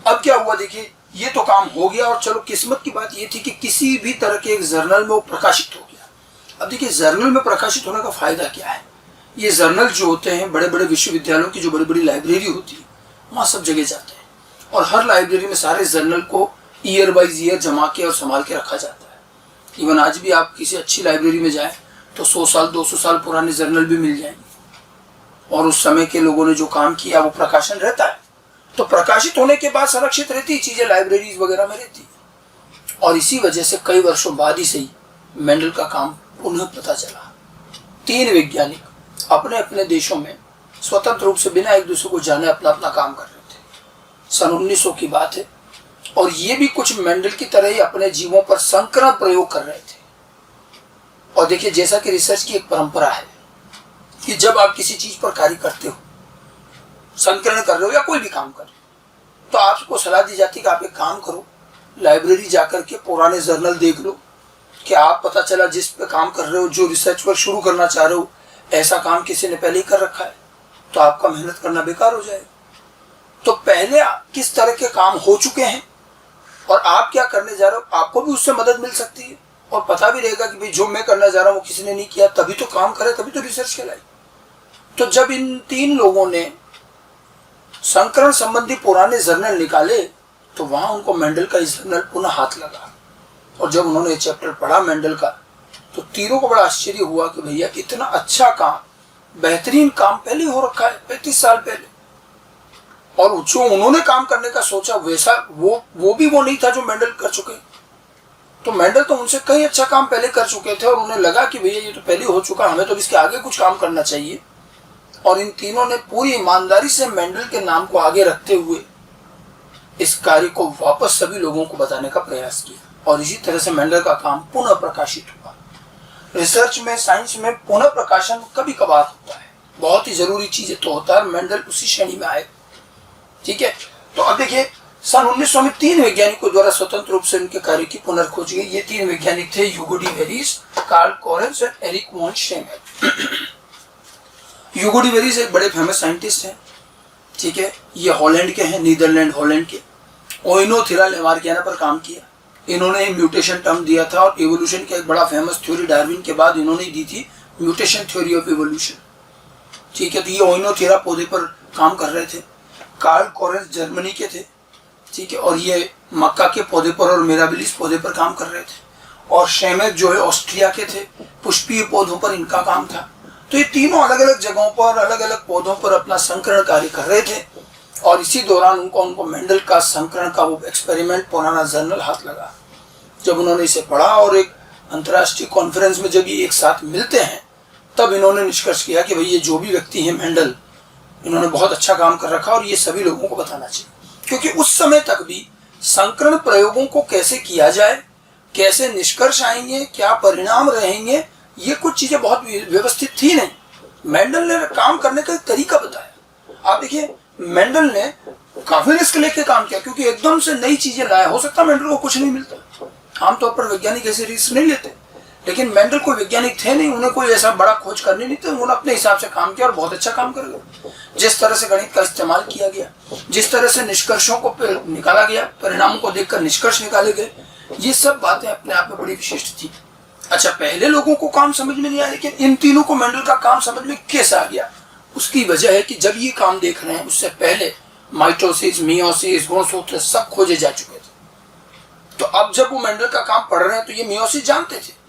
अब क्या हुआ, देखिए, ये तो काम हो गया और चलो, किस्मत की बात ये थी कि किसी भी तरह के एक जर्नल में वो प्रकाशित हो गया। अब देखिए, जर्नल में प्रकाशित होने का फायदा क्या है ये जर्नल जो होते हैं बड़े बड़े विश्वविद्यालयों की जो बड़ी बड़ी लाइब्रेरी होती है वहाँ सब जगह जाते हैं, और हर लाइब्रेरी में सारे जर्नल को ईयर बाइज ईयर जमा के और संभाल के रखा जाता है। इवन आज भी आप किसी अच्छी लाइब्रेरी में जाएं तो 100 साल 200 साल पुराने जर्नल भी मिल जाएंगे, और उस समय के लोगों ने जो काम किया वो प्रकाशन रहता है। तो प्रकाशित होने के बाद संरक्षित रहती चीजें लाइब्रेरीज वगैरह में रहती है। और इसी वजह से कई वर्षों बाद ही सही मेंडल का काम पुनः पता चला। 3 वैज्ञानिक अपने अपने देशों में स्वतंत्र रूप से बिना एक दूसरे को जाने अपना अपना काम कर रहे थे। सन 1900 की बात है, और ये भी कुछ मेंडल की तरह ही अपने जीवों पर संकरण प्रयोग कर रहे थे। और देखिए, जैसा कि रिसर्च की एक परंपरा है कि जब आप किसी चीज पर कार्य करते हो, संकलन कर रहे हो या कोई भी काम कर रहे हो, तो आपको सलाह दी जाती है कि आप एक काम करो, लाइब्रेरी जाकर के पुराने जर्नल देख लो कि आप पता चला जिस पे काम कर रहे हो, जो रिसर्च पर शुरू करना चाह रहे हो, ऐसा काम किसी ने पहले ही कर रखा है, तो आपका मेहनत करना बेकार हो जाएगा। तो पहले किस तरह के काम हो चुके हैं और आप क्या करने जा रहे हो, आपको भी उससे मदद मिल सकती है, और पता भी रहेगा कि भाई जो मैं करना जा रहा हूँ वो किसी ने नहीं किया, तभी तो काम करे, तभी तो रिसर्च कहलाई। तो जब इन 3 लोगों ने संकरण संबंधी पुराने जर्नल निकाले तो वहां उनको मेंडल का इस जर्नल पुनः हाथ लगा, और जब उन्होंने चैप्टर पढ़ा मेंडल का तो तीनों को बड़ा आश्चर्य हुआ कि भैया इतना अच्छा काम, बेहतरीन काम पहले हो रखा है 35 साल पहले, और जो उन्होंने काम करने का सोचा वैसा वो भी नहीं था जो मेंडल कर चुके। तो मेंडल तो उनसे कई अच्छा काम पहले कर चुके थे, और उन्हें लगा कि भैया ये तो पहले हो चुका, हमें तो इसके आगे कुछ काम करना चाहिए। और इन तीनों ने पूरी ईमानदारी से मेंडल के नाम को आगे रखते हुए इस कार्य को वापस सभी लोगों को बताने का प्रयास किया, और इसी तरह से मेंडल का काम पुनः प्रकाशित हुआ। रिसर्च में, साइंस में पुनः प्रकाशन कभी कभार होता है, बहुत ही जरूरी चीज है तो होता है, मेंडल उसी श्रेणी में आए। ठीक है, तो अब देखिए सन 1900 में 3 वैज्ञानिकों द्वारा स्वतंत्र रूप से उनके कार्य की पुनर्खोज की। ये 3 वैज्ञानिक थे Hugo de Vries, Carl Correns और एरिक वॉन शेमेल। ह्यूगो डी वेरिस एक बड़े फेमस साइंटिस्ट हैं। ठीक है, ये हॉलैंड के हैं, नीदरलैंड हॉलैंड के। ओइनोथिरा लेमार्कियाना पर काम किया। इन्होंने म्यूटेशन टर्म दिया था, और इवोल्यूशन का एक बड़ा फेमस थ्योरी डार्विन के बाद इन्होंने दी थी, म्यूटेशन थ्योरी ऑफ इवोल्यूशन। ठीक है, तो ये ओइनोथिरा पौधे पर काम कर रहे थे। कार्ल कोरेंस जर्मनी के थे। ठीक है, और ये मक्का के पौधे पर और मिराबिलिस पौधे पर काम कर रहे थे। और शेमेल जो है ऑस्ट्रिया के थे, पुष्पीय पौधों पर इनका काम था। तो ये तीनों अलग अलग जगहों पर अलग अलग पौधों पर अपना संकरण कार्य कर रहे थे, और इसी दौरान उनको मेंडल का संकरण का वो एक्सपेरिमेंट पुराना जर्नल हाथ लगा। जब उन्होंने इसे पढ़ा और एक अंतर्राष्ट्रीय कॉन्फ्रेंस में जब ये एक साथ मिलते हैं, तब इन्होंने निष्कर्ष किया कि भाई ये जो भी व्यक्ति है मेंडल, इन्होंने बहुत अच्छा काम कर रखा और ये सभी लोगों को बताना चाहिए। क्योंकि उस समय तक भी संकरण प्रयोगों को कैसे किया जाए, कैसे निष्कर्ष आएंगे, क्या परिणाम रहेंगे, ये कुछ चीजें बहुत व्यवस्थित थी नहीं। मेंडल ने काम करने का एक तरीका बताया। आप देखिए, मेंडल ने काफी रिस्क लेके काम किया, क्योंकि एकदम से नई चीजें लाया। हो सकता है मेंडल को कुछ नहीं मिलता, आमतौर पर वैज्ञानिक ऐसे रिस्क नहीं लेते, लेकिन मेंडल कोई वैज्ञानिक थे नहीं, उन्हें कोई ऐसा बड़ा खोज करनी नहीं थी। उन्होंने अपने हिसाब से काम किया और बहुत अच्छा काम कर गए। जिस तरह से गणित का इस्तेमाल किया गया, जिस तरह से निष्कर्षों को निकाला गया, परिणामों को देखकर निष्कर्ष निकाले गए, ये सब बातें अपने आप में बड़ी विशिष्ट थी। अच्छा, पहले लोगों को काम समझ में नहीं आया, लेकिन इन तीनों को मेंडल का काम समझ में कैसे आ गया? उसकी वजह है कि जब ये काम देख रहे हैं, उससे पहले माइटोसिस, मियोसिस, गुणसूत्र सब खोजे जा चुके थे। तो अब जब वो मेंडल का काम पढ़ रहे हैं, तो ये मियोसिस जानते थे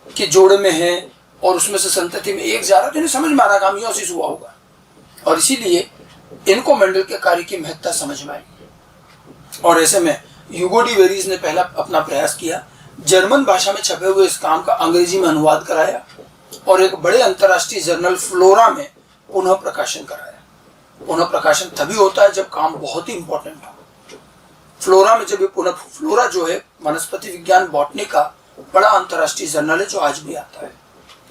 कि जोड़े में है और उसमें से संतति में एक जा रहा है, तो इन्हें समझ में आ रहा है मियोसिस हुआ होगा, और इसीलिए इनको मेंडल के कार्य की महत्ता समझ में आई। और ऐसे में ह्यूगो डी वेरिस ने पहला अपना प्रयास किया, जर्मन भाषा में छपे हुए इस काम का अंग्रेजी में अनुवाद कराया और एक बड़े अंतर्राष्ट्रीय जर्नल फ्लोरा में पुनः प्रकाशन कराया। पुनः प्रकाशन तभी होता है जब काम बहुत ही इंपॉर्टेंट हो। फ्लोरा में जब पुनः, फ्लोरा जो है वनस्पति विज्ञान बॉटनी का बड़ा अंतर्राष्ट्रीय जर्नल है जो आज भी आता है,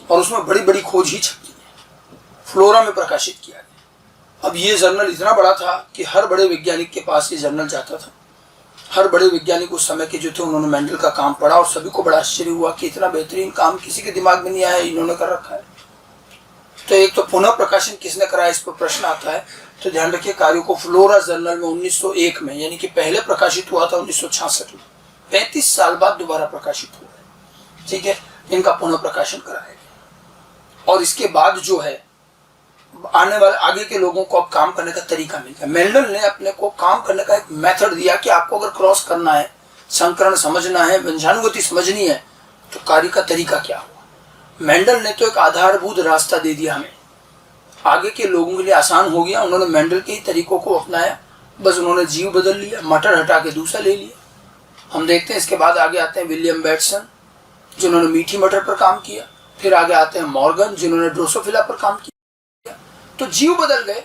और उसमें बड़ी बड़ी खोज ही छपती है। फ्लोरा में प्रकाशित किया गया। अब ये जर्नल इतना बड़ा था कि हर बड़े वैज्ञानिक के पास ये जर्नल जाता था। हर बड़े वैज्ञानिक उस समय के जो थे, उन्होंने मेंडल का काम पढ़ा और सभी को बड़ा आश्चर्य हुआ कि इतना बेहतरीन काम किसी के दिमाग में नहीं आया, इन्होंने कर रखा है। तो एक तो पुनः प्रकाशन किसने कराया, इस पर प्रश्न आता है। तो ध्यान रखिए, कार्यों को फ्लोरा जर्नल में 1901 में, यानी कि पहले प्रकाशित हुआ था 1966 में, 35 साल बाद दोबारा प्रकाशित हुआ है। ठीक है, इनका पुनः प्रकाशन कराया गया। और इसके बाद जो है आने वाले आगे के लोगों को अब काम करने का तरीका मिल गया। मेंडल ने अपने को काम करने का एक मेथड दिया कि आपको अगर क्रॉस करना है, संकरण समझना है, वंशानुगति समझनी है, तो कार्य का तरीका क्या हुआ। मेंडल ने तो एक आधारभूत रास्ता दे दिया हमें, आगे के लोगों के लिए आसान हो गया। उन्होंने मेंडल के ही तरीकों को अपनाया, बस उन्होंने जीव बदल लिया, मटर हटा के दूसरा ले लिया। हम देखते हैं इसके बाद आगे आते हैं विलियम बेटसन, जिन्होंने मीठी मटर पर काम किया। फिर आगे आते हैं मॉर्गन, जिन्होंने ड्रोसोफिला पर काम किया। तो जीव बदल गए,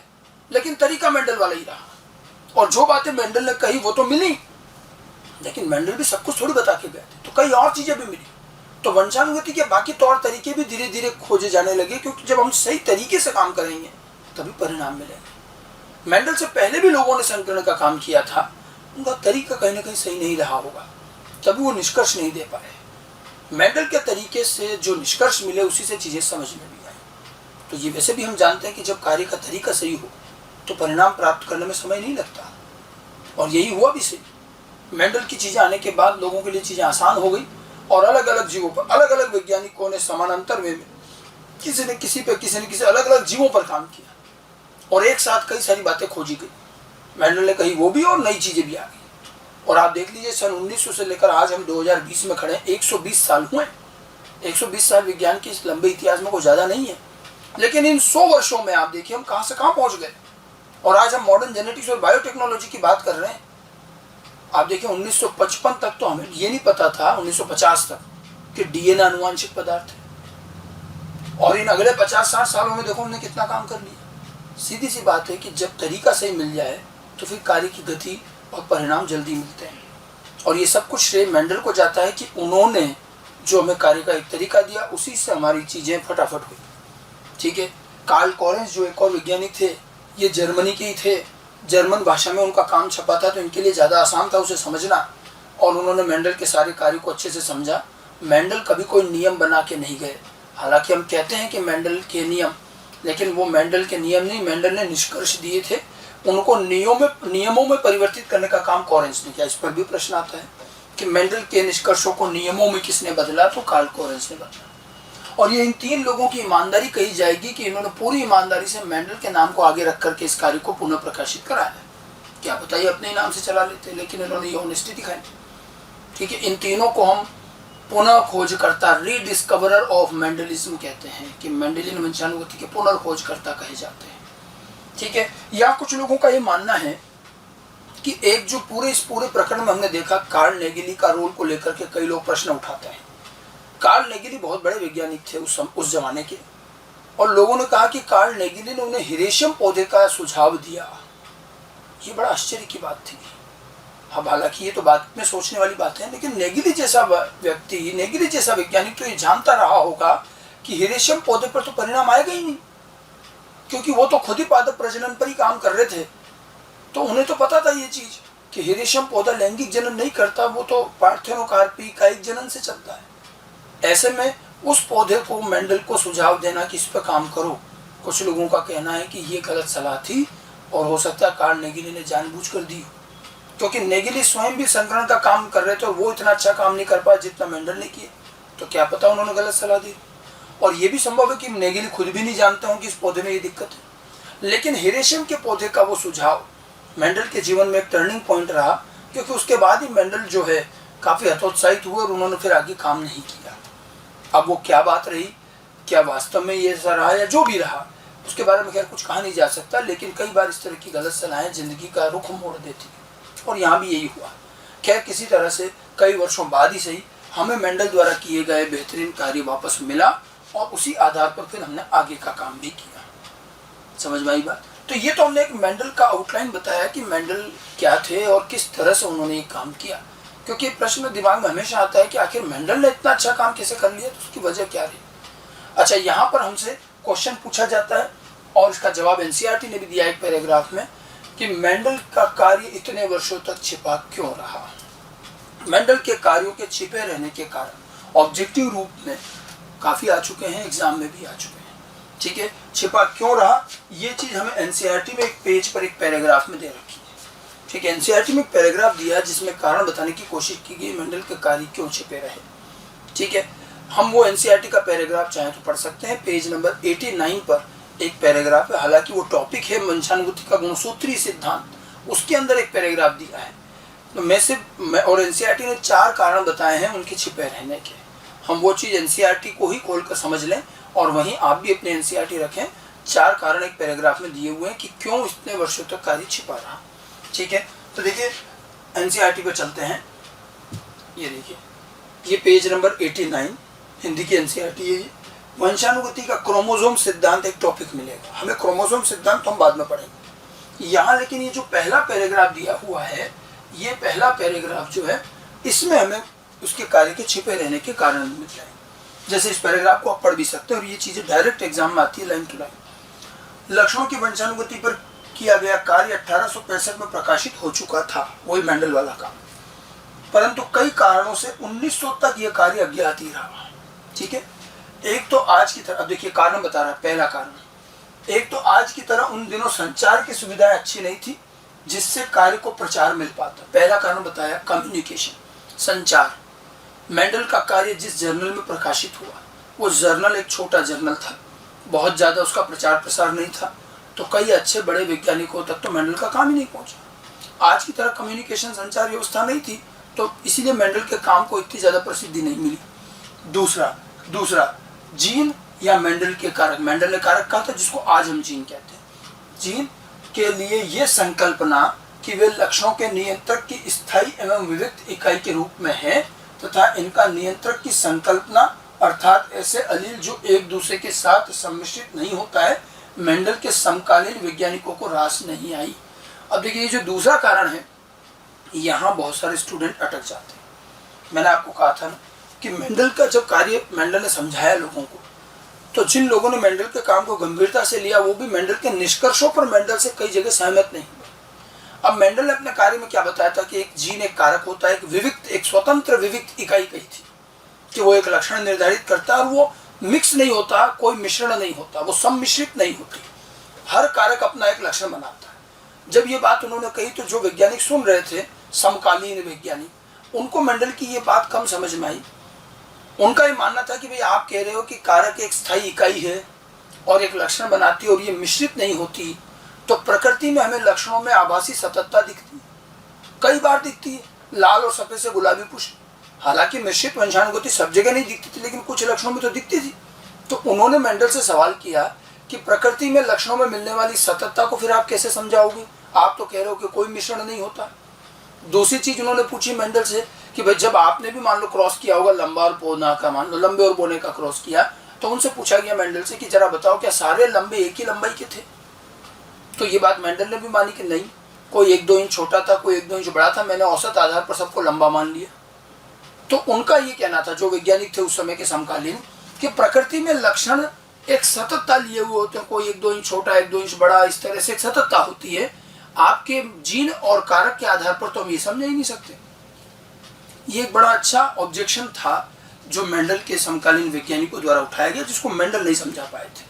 लेकिन तरीका मेंडल वाला ही रहा। और जो बातें मेंडल ने कही वो तो मिली, लेकिन मेंडल भी सब कुछ थोड़ी बता के गए थे, तो कई और चीजें भी मिली। तो वंशानुगति के बाकी तौर तरीके भी धीरे धीरे खोजे जाने लगे, क्योंकि जब हम सही तरीके से काम करेंगे तभी परिणाम मिलेंगे। मेंडल से पहले भी लोगों ने संकरण का काम किया था, उनका तरीका कहीं ना कहीं सही नहीं रहा होगा, तभी वो निष्कर्ष नहीं दे पाए। मेंडल के तरीके से जो निष्कर्ष मिले उसी से चीजें समझ में भी आई। तो ये वैसे भी हम जानते हैं कि जब कार्य का तरीका सही हो तो परिणाम प्राप्त करने में समय नहीं लगता, और यही हुआ भी सही। मेंडल की चीजें आने के बाद लोगों के लिए चीजें आसान हो गई, और अलग अलग जीवों पर अलग अलग वैज्ञानिकों ने समानांतर में किसी ने किसी अलग अलग जीवों पर काम किया, और एक साथ कई सारी बातें खोजी गई। मेंडल ने कही वो भी, और नई चीजें भी आ गई। और आप देख लीजिए सन 1900 से लेकर आज हम 2020 में खड़े हैं, 120 साल हुए। 120 साल विज्ञान के इस लंबे इतिहास में कोई ज्यादा नहीं है, लेकिन इन 100 वर्षों में आप देखिए हम कहां से कहां पहुंच गए। और आज हम मॉडर्न जेनेटिक्स और बायोटेक्नोलॉजी की बात कर रहे हैं। आप देखिए 1955 तक तो हमें ये नहीं पता था, 1950 तक, कि डीएनए आनुवांशिक पदार्थ है। और इन अगले 50-60 सालों में देखो हमने कितना काम कर लिया। सीधी सी बात है कि जब तरीका सही मिल जाए तो फिर कार्य की गति और परिणाम जल्दी मिलते हैं। और ये सब कुछ श्रेय मेंडल को जाता है कि उन्होंने जो हमें कार्य का एक तरीका दिया, उसी से हमारी चीजें फटाफट हुई। ठीक है। कार्ल कोरेंस जो एक और वैज्ञानिक थे, ये जर्मनी के ही थे। जर्मन भाषा में उनका काम छपा था, तो इनके लिए ज़्यादा आसान था उसे समझना, और उन्होंने मेंडल के सारे कार्य को अच्छे से समझा। मेंडल कभी कोई नियम बना के नहीं गए। हालांकि हम कहते हैं कि मेंडल के नियम, लेकिन वो मेंडल के नियम नहीं, मेंडल ने निष्कर्ष दिए थे। उनको नियमों में परिवर्तित करने का काम कोरेंस ने किया। इस पर भी प्रश्न आता है कि मेंडल के निष्कर्षों को नियमों में किसने बदला, तो कार्ल कोरेंस ने बदला। और ये इन 3 लोगों की ईमानदारी कही जाएगी कि इन्होंने पूरी ईमानदारी से मेंडल के नाम को आगे रख करके इस कार्य को पुनः प्रकाशित कराया। क्या बताइए, अपने नाम से चला लेते, लेकिन इन्होंने ये ऑनेस्टी दिखाई। ठीक है। इन तीनों को हम पुनः खोजकर्ता, रीडिस्कवरर ऑफ मेंडलिज्म कहते हैं, कि मेंडलियन वंशानुगति के पुनर्खोजकर्ता कहे जाते हैं। ठीक है। या कुछ लोगों का ये मानना है कि एक जो इस पूरे प्रकरण में हमने देखा, कार्ल नेगिली का रोल को लेकर के कई लोग प्रश्न उठाते हैं। कार्ल नेगिली बहुत बड़े वैज्ञानिक थे उस जमाने के, और लोगों ने कहा कि कार्ल नेगिली ने उन्हें हिरेशियम पौधे का सुझाव दिया। ये बड़ा आश्चर्य की बात थी। अब हालांकि ये तो बात में सोचने वाली बात है, लेकिन नेगिली जैसा व्यक्ति, नेगिली जैसा वैज्ञानिक तो ये जानता रहा होगा कि हिरेशियम पौधे पर तो परिणाम आएगा ही नहीं, क्योंकि वो तो खुद ही पादप प्रजनन पर ही काम कर रहे थे। तो उन्हें तो पता था ये चीज कि हिरेशियम पौधा लैंगिक जनन नहीं करता, वो तो पार्थेनोकार्पी कायिक जनन से चलता है। ऐसे में उस पौधे को मेंडल को सुझाव देना कि इस पर काम करो, कुछ लोगों का कहना है कि ये गलत सलाह थी, और हो सकता है कार्ल नेगिली ने जानबूझकर दी, क्योंकि नेगिली स्वयं भी संकरण का काम कर रहे थे और वो इतना अच्छा काम नहीं कर पाया जितना मेंडल ने किया। तो क्या पता उन्होंने गलत सलाह दी। और ये भी संभव है कि नेगिली खुद भी नहीं जानते हों कि इस पौधे में ये दिक्कत है। लेकिन हिरेशियम के पौधे का वो सुझाव मेंडल के जीवन में एक टर्निंग पॉइंट रहा, क्योंकि उसके बाद ही मेंडल जो है काफ़ी हतोत्साहित हुए और उन्होंने फिर आगे काम नहीं किया। अब वो क्या बात रही, क्या वास्तव में ये ऐसा रहा या जो भी रहा, उसके बारे में खैर कुछ कहा नहीं जा सकता, लेकिन कई बार इस तरह की गलत सलाहें जिंदगी का रुख मोड़ देती है, और यहाँ भी यही हुआ। खैर किसी तरह से कई वर्षों बाद ही सही हमें मेंडल द्वारा किए गए बेहतरीन कार्य वापस मिला, और उसी आधार पर फिर हमने आगे का काम भी किया। समझ में आई बात। तो ये तो हमने एक मेंडल का आउटलाइन बताया कि मेंडल क्या थे और किस तरह से उन्होंने ये काम किया, क्योंकि प्रश्न दिमाग में हमेशा आता है कि आखिर मेंडल ने इतना अच्छा काम कैसे कर लिया, तो उसकी वजह क्या रही। अच्छा, यहाँ पर हमसे क्वेश्चन पूछा जाता है, और इसका जवाब एनसीईआरटी ने भी दिया एक पैराग्राफ में, कि मेंडल का कार्य इतने वर्षों तक छिपा क्यों रहा। मेंडल के कार्यों के छिपे रहने के कारण ऑब्जेक्टिव रूप में काफ़ी आ चुके हैं, एग्जाम में भी आ चुके हैं। ठीक है। छिपा क्यों रहा, ये चीज़ हमें एनसीईआरटी में एक पेज पर एक पैराग्राफ में दे रखी है। ठीक है। एनसीईआरटी में एक पैराग्राफ दिया जिसमें कारण बताने की कोशिश की गई मेंडल के कार्य क्यों छिपे रहे। ठीक है। हम वो एनसीईआरटी का पैराग्राफ चाहे तो पढ़ सकते हैं। पेज नंबर 89 पर एक पैराग्राफ है, हालांकि वो टॉपिक है वंशानुगति का गुणसूत्री सिद्धांत, उसके अंदर एक पैराग्राफ दिया है। तो मैं और एनसीईआरटी ने 4 कारण बताए हैं उनके छिपे रहने के। हम वो चीज़ एनसीईआरटी को ही खोल कर समझ लें और वहीं आप भी अपने एनसीईआरटी रखें। 4 कारण एक पैराग्राफ में दिए हुए हैं कि क्यों इतने वर्षों तक कार्य छिपा रहा। ठीक है, तो देखिए एनसीईआरटी पर चलते हैं। ये देखिए, ये पेज नंबर 89 हिंदी की एनसीईआरटी है। ये वंशानुगति का क्रोमोसोम सिद्धांत एक टॉपिक मिलेगा हमें। क्रोमोसोम सिद्धांत तो हम बाद में पढ़ेंगे यहाँ, लेकिन ये जो पहला पैराग्राफ दिया हुआ है, ये पहला पैराग्राफ जो है, इसमें हमें उसके कार्य के छिपे रहने के कारण मिल रहे हैं। जैसे इस पैराग्राफ को आप पढ़ भी सकते हैं और ये चीज़ें डायरेक्ट एग्जाम में आती है लाइन टू लाइन। लक्षणों की वंशानुगति पर किया गया कार्य 1865 में प्रकाशित हो चुका था, वही मेंडल वाला काम, परंतु कई कारणों से 1900 तक यह कार्य अज्ञात ही रहा। ठीक है, एक तो आज की तरह, अब देखिए कारण बता रहा है। पहला कारण, एक तो आज की तरह उन दिनों संचार की सुविधाएं अच्छी नहीं थी जिससे कार्य को प्रचार मिल पाता। पहला कारण बताया कम्युनिकेशन, संचार। मेंडल का कार्य जिस जर्नल में प्रकाशित हुआ, वो जर्नल एक छोटा जर्नल था, बहुत ज़्यादा उसका प्रचार प्रसार नहीं था, तो कई अच्छे बड़े वैज्ञानिकों तक तो मेंडल का काम ही नहीं पहुंचा। आज की तरह कम्युनिकेशन, संचार व्यवस्था नहीं थी, तो इसीलिए मेंडल के काम को इतनी ज़्यादा प्रसिद्धि नहीं मिली। दूसरा जीन या मेंडल के कारक, मेंडल ने कारक कहा था जिसको आज हम जीन कहते हैं। जीन के लिए ये संकल्पना कि वे लक्षणों के नियंत्रक की स्थायी एवं विविक्त इकाई के रूप में है तथा इनका नियंत्रक की संकल्पना अर्थात ऐसे अलील जो एक दूसरे के साथ सम्मिश्रित नहीं होता है, मेंडल के समकालीन वैज्ञानिकों को रास नहीं आई। अब देखिए, ये जो दूसरा कारण है, यहाँ बहुत सारे स्टूडेंट अटक जाते हैं। मैंने आपको कहा था ना कि मेंडल का जब कार्य मेंडल ने समझाया लोगों को, तो जिन लोगों ने मेंडल के काम को गंभीरता से लिया, वो भी मेंडल के निष्कर्षों पर मेंडल से कई जगह सहमत नहीं हुए। अब मेंडल ने अपने कार्य में क्या बताया था कि एक जीन एक कारक होता है, एक विविक्त, एक स्वतंत्र विविक्त इकाई कही थी कि वो एक लक्षण निर्धारित करता है और वो मिक्स नहीं होता, कोई मिश्रण नहीं होता, वो सम्मिश्रित नहीं होती, हर कारक अपना एक लक्षण बनाता है। जब ये बात उन्होंने कही तो जो वैज्ञानिक सुन रहे थे, समकालीन वैज्ञानिक, उनको मेंडल की ये बात कम समझ में आई। उनका ये मानना था कि भाई आप कह रहे हो कि कारक एक स्थायी इकाई है और एक लक्षण बनाती है और ये मिश्रित नहीं होती, तो प्रकृति में हमें लक्षणों में आभासी सततता दिखती है, कई बार दिखती है, लाल और सफेद से गुलाबी पुष्प। हालांकि मिश्रित वंशानुगति सब जगह नहीं दिखती थी, लेकिन कुछ लक्षणों में तो दिखती थी। तो उन्होंने मेंडल से सवाल किया कि प्रकृति में लक्षणों में मिलने वाली सततता को फिर आप कैसे समझाओगे, आप तो कह रहे हो कि कोई मिश्रण नहीं होता। दूसरी चीज उन्होंने पूछी मेंडल से कि भाई जब आपने भी मान लो क्रॉस किया होगा, लंबा और बोना का, मान लो लंबे और बोने का क्रॉस किया, तो उनसे पूछा गया मेंडल से कि जरा बताओ क्या सारे लंबे एक ही लंबाई के थे। तो ये बात मेंडल ने भी मानी कि नहीं, कोई 1-2 इंच छोटा था, कोई 1-2 इंच बड़ा था, मैंने औसत आधार पर सबको लंबा मान लिया। तो उनका ये कहना था, जो वैज्ञानिक थे उस समय के समकालीन, कि प्रकृति में लक्षण एक सततता लिए हुए होते हैं, कोई 1-2 इंच छोटा, 1-2 इंच बड़ा, इस तरह से एक सततता होती है। आपके जीन और कारक के आधार पर तो हम ये समझ ही नहीं सकते। ये एक बड़ा अच्छा ऑब्जेक्शन था जो मेंडल के समकालीन वैज्ञानिकों द्वारा उठाया गया, जिसको मेंडल नहीं समझा पाए थे।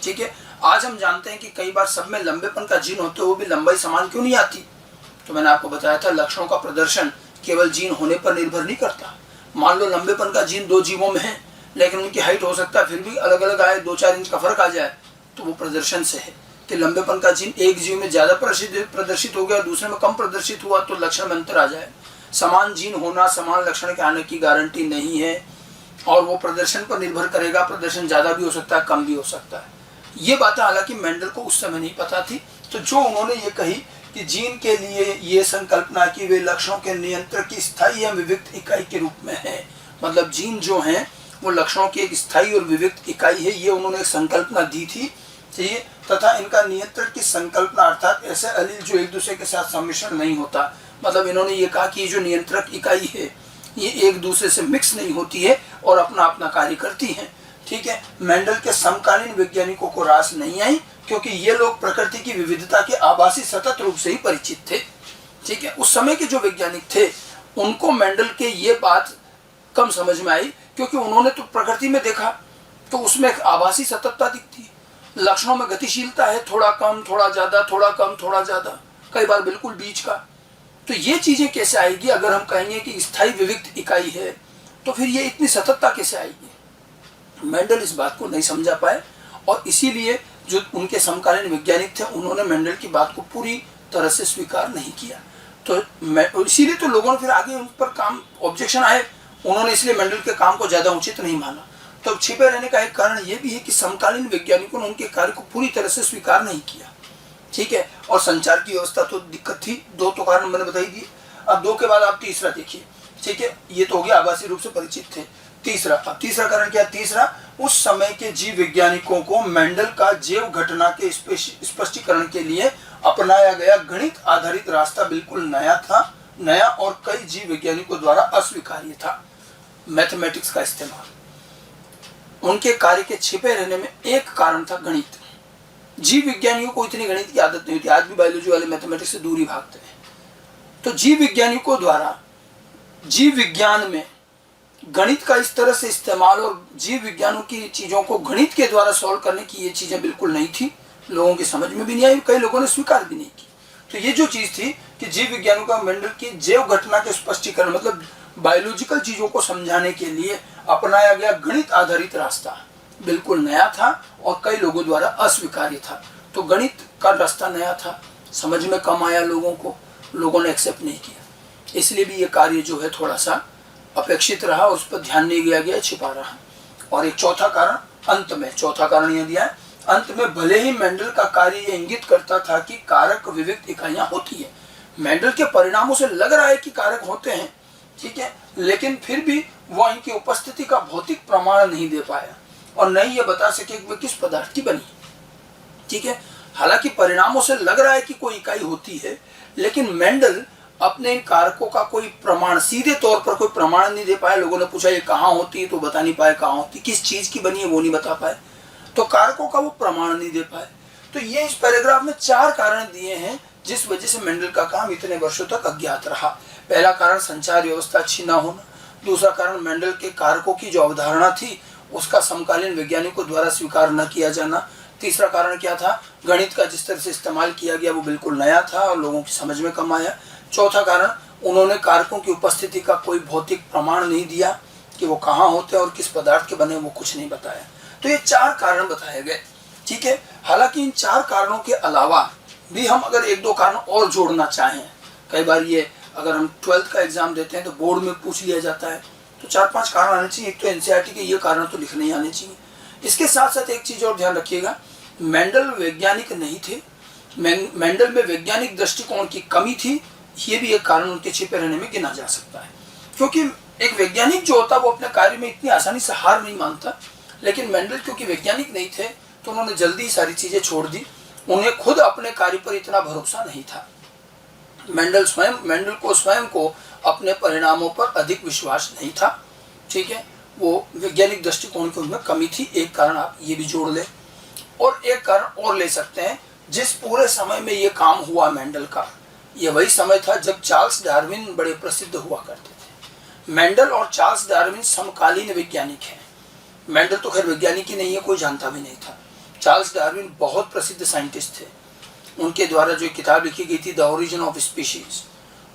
ठीक है, आज हम जानते हैं कि कई बार सब में लंबेपन का जीन होते हुए भी लंबाई समान क्यों नहीं आती। तो मैंने आपको बताया था लक्षणों का प्रदर्शन केवल जीन होने पर निर्भर नहीं करता। मान लो लंबेपन का जीन 2 जीवों में है, लेकिन उनकी हाइट हो सकता है फिर भी अलग अलग आए, 2-4 इंच का फर्क आ जाए, तो वो प्रदर्शन से है कि लंबेपन का जीन एक जीव में ज्यादा प्रदर्शित हो गया, दूसरे में कम प्रदर्शित हुआ, तो लक्षण में अंतर आ जाए। समान जीन होना समान लक्षण के आने की गारंटी नहीं है, और वो प्रदर्शन पर निर्भर करेगा, प्रदर्शन ज्यादा भी हो सकता है, कम भी हो सकता है। ये बातें हालांकि मेंडल को उस समय नहीं पता थी। तो जो उन्होंने ये कही कि जीन के लिए ये संकल्पना कि वे लक्षणों के नियंत्रक की स्थायी या विविक्त इकाई के रूप में है, मतलब जीन जो है वो लक्षणों की एक स्थायी और विविक्त इकाई है, ये उन्होंने एक संकल्पना दी थी। ठीक, तथा इनका नियंत्रण की संकल्पना अर्थात ऐसे अलील जो एक दूसरे के साथ सम्मिश्रण नहीं होता, मतलब इन्होंने ये कहा कि ये जो नियंत्रक इकाई है ये एक दूसरे से मिक्स नहीं होती है और अपना अपना कार्य करती है। ठीक है, मेंडल के समकालीन वैज्ञानिकों को रास नहीं आई, क्योंकि ये लोग प्रकृति की विविधता के आभासी सतत रूप से ही परिचित थे। ठीक है, उस समय के जो वैज्ञानिक थे उनको मेंडल के ये बात कम समझ में आई, क्योंकि उन्होंने तो प्रकृति में देखा तो उसमें एक आभासी सततता दिखती है, लक्षणों में गतिशीलता है, थोड़ा कम थोड़ा ज्यादा, थोड़ा कम थोड़ा ज्यादा, कई बार बिल्कुल बीच का। तो ये चीजें कैसे आएगी अगर हम कहेंगे कि स्थायी विविक्त इकाई है, तो फिर ये इतनी सततता कैसे आएगी। मेंडल इस बात को नहीं समझा पाए और इसीलिए जो उनके समकालीन वैज्ञानिक थे उन्होंने मेंडल की बात को पूरी तरह से स्वीकार नहीं किया। तो इसीलिए तो लोगों ने फिर आगे उन पर काम ऑब्जेक्शन आए, उन्होंने इसलिए मेंडल के काम को ज़्यादा उचित नहीं माना। तो छिपे रहने का एक कारण ये भी है कि समकालीन वैज्ञानिकों ने उनके कार्य को पूरी तरह से स्वीकार नहीं किया, ठीक है। और संचार की व्यवस्था तो दिक्कत थी, दो तो कारण मैंने बताई दिए। अब दो के बाद आप तीसरा देखिए, ठीक है, ये तो हो गया आभासी रूप से परिचित थे। तीसरा, अब तीसरा कारण क्या? तीसरा, उस समय के जीव वैज्ञानिकों को मेंडल का जैव घटना के स्पष्टीकरण के लिए अपनाया गया गणित आधारित रास्ता बिल्कुल नया और कई जीव वैज्ञानिकों द्वारा अस्वीकार्य था। मैथमेटिक्स का इस्तेमाल उनके कार्य के छिपे रहने में एक कारण था गणित। जीव विज्ञानियों को इतनी गणित की आदत नहीं होती, आज भी बायोलॉजी वाले मैथमेटिक्स से दूर ही भागते हैं। तो जीव विज्ञानिकों द्वारा जीव विज्ञान में गणित का इस तरह से इस्तेमाल और जीव विज्ञानों की चीज़ों को गणित के द्वारा सॉल्व करने की ये चीज़ें बिल्कुल नहीं थी, लोगों की समझ में भी नहीं आई, कई लोगों ने स्वीकार भी नहीं की। तो ये जो चीज़ थी कि जीव विज्ञानों का मेंडल की जैव घटना के स्पष्टीकरण मतलब बायोलॉजिकल चीज़ों को समझाने के लिए अपनाया गया गणित आधारित रास्ता बिल्कुल नया था और कई लोगों द्वारा अस्वीकार्य था। तो गणित का रास्ता नया था, समझ में कम आया लोगों ने एक्सेप्ट नहीं किया, इसलिए भी ये कार्य जो है थोड़ा सा अपेक्षित रहा, उस पर ध्यान नहीं दिया गया, छिपा रहा। और एक चौथा कारण अंत में, चौथा कारण यह दिया है, अंत में भले ही मेंडल का कार्य ये इंगित करता था कि कारक विविक्त इकाइयां होती है, मेंडल के परिणामों से लग रहा है कि कारक होते हैं, ठीक है, लेकिन फिर भी वह इनकी उपस्थिति का भौतिक प्रमाण नहीं दे पाया और नहीं ये बता सके कि वे किस पदार्थ की बनी, ठीक है। हालांकि परिणामों से लग रहा है कि कोई इकाई होती है, लेकिन मेंडल अपने इन कारकों का कोई प्रमाण, सीधे तौर पर कोई प्रमाण नहीं दे पाए। लोगों ने पूछा ये कहाँ होती है तो बता नहीं पाए कहाँ होती, किस चीज की बनी है वो नहीं बता पाए, तो कारकों का वो प्रमाण नहीं दे पाए। तो ये इस पैराग्राफ में 4 कारण दिए हैं जिस वजह से मेंडल का काम इतने वर्षों तक अज्ञात रहा। पहला कारण संचार व्यवस्था अच्छी ना होना, दूसरा कारण मेंडल के कारकों की जो अवधारणा थी उसका समकालीन वैज्ञानिकों द्वारा स्वीकार न किया जाना, तीसरा कारण क्या था, गणित का जिस तरह से इस्तेमाल किया गया वो बिल्कुल नया था और लोगों की समझ में कम आया, चौथा कारण उन्होंने कारकों की उपस्थिति का कोई भौतिक प्रमाण नहीं दिया कि वो कहाँ होते हैं और किस पदार्थ के बने, वो कुछ नहीं बताया। तो ये 4 कारण बताए गए, ठीक है। हालांकि इन 4 कारणों के अलावा भी हम अगर 1-2 कारण और जोड़ना चाहें, कई बार ये अगर हम 12th का एग्जाम देते हैं तो बोर्ड में पूछ लिया जाता है, तो 4-5 कारण आने चाहिए। एक तो एनसीईआरटी के ये कारण तो लिखने ही आने चाहिए। इसके साथ साथ एक चीज और ध्यान रखिएगा, मेंडल वैज्ञानिक नहीं थे, मेंडल में वैज्ञानिक दृष्टिकोण की कमी थी, ये भी एक कारण उनके छिपे रहने में गिना जा सकता है। क्योंकि एक वैज्ञानिक जो होता है वो अपने कार्य में इतनी आसानी से हार नहीं मानता, लेकिन मेंडल क्योंकि वैज्ञानिक नहीं थे तो उन्होंने जल्दी सारी चीजें छोड़ दी, उन्हें खुद अपने कार्य पर इतना भरोसा नहीं था। मेंडल को स्वयं को अपने परिणामों पर अधिक विश्वास नहीं था, ठीक है, वो वैज्ञानिक दृष्टिकोण की उनमें कमी थी। एक कारण आप ये भी जोड़ लें, और एक कारण और ले सकते हैं, जिस पूरे समय में ये काम हुआ मेंडल का, ये वही समय था जब चार्ल्स डार्विन बड़े प्रसिद्ध हुआ करते थे। मेंडल और चार्ल्स डार्विन समकालीन वैज्ञानिक हैं। मेंडल तो खैर वैज्ञानिक ही नहीं है, कोई जानता भी नहीं था। चार्ल्स डार्विन बहुत प्रसिद्ध साइंटिस्ट थे, उनके द्वारा जो किताब लिखी गई थी द ओरिजिन ऑफ स्पीशीज,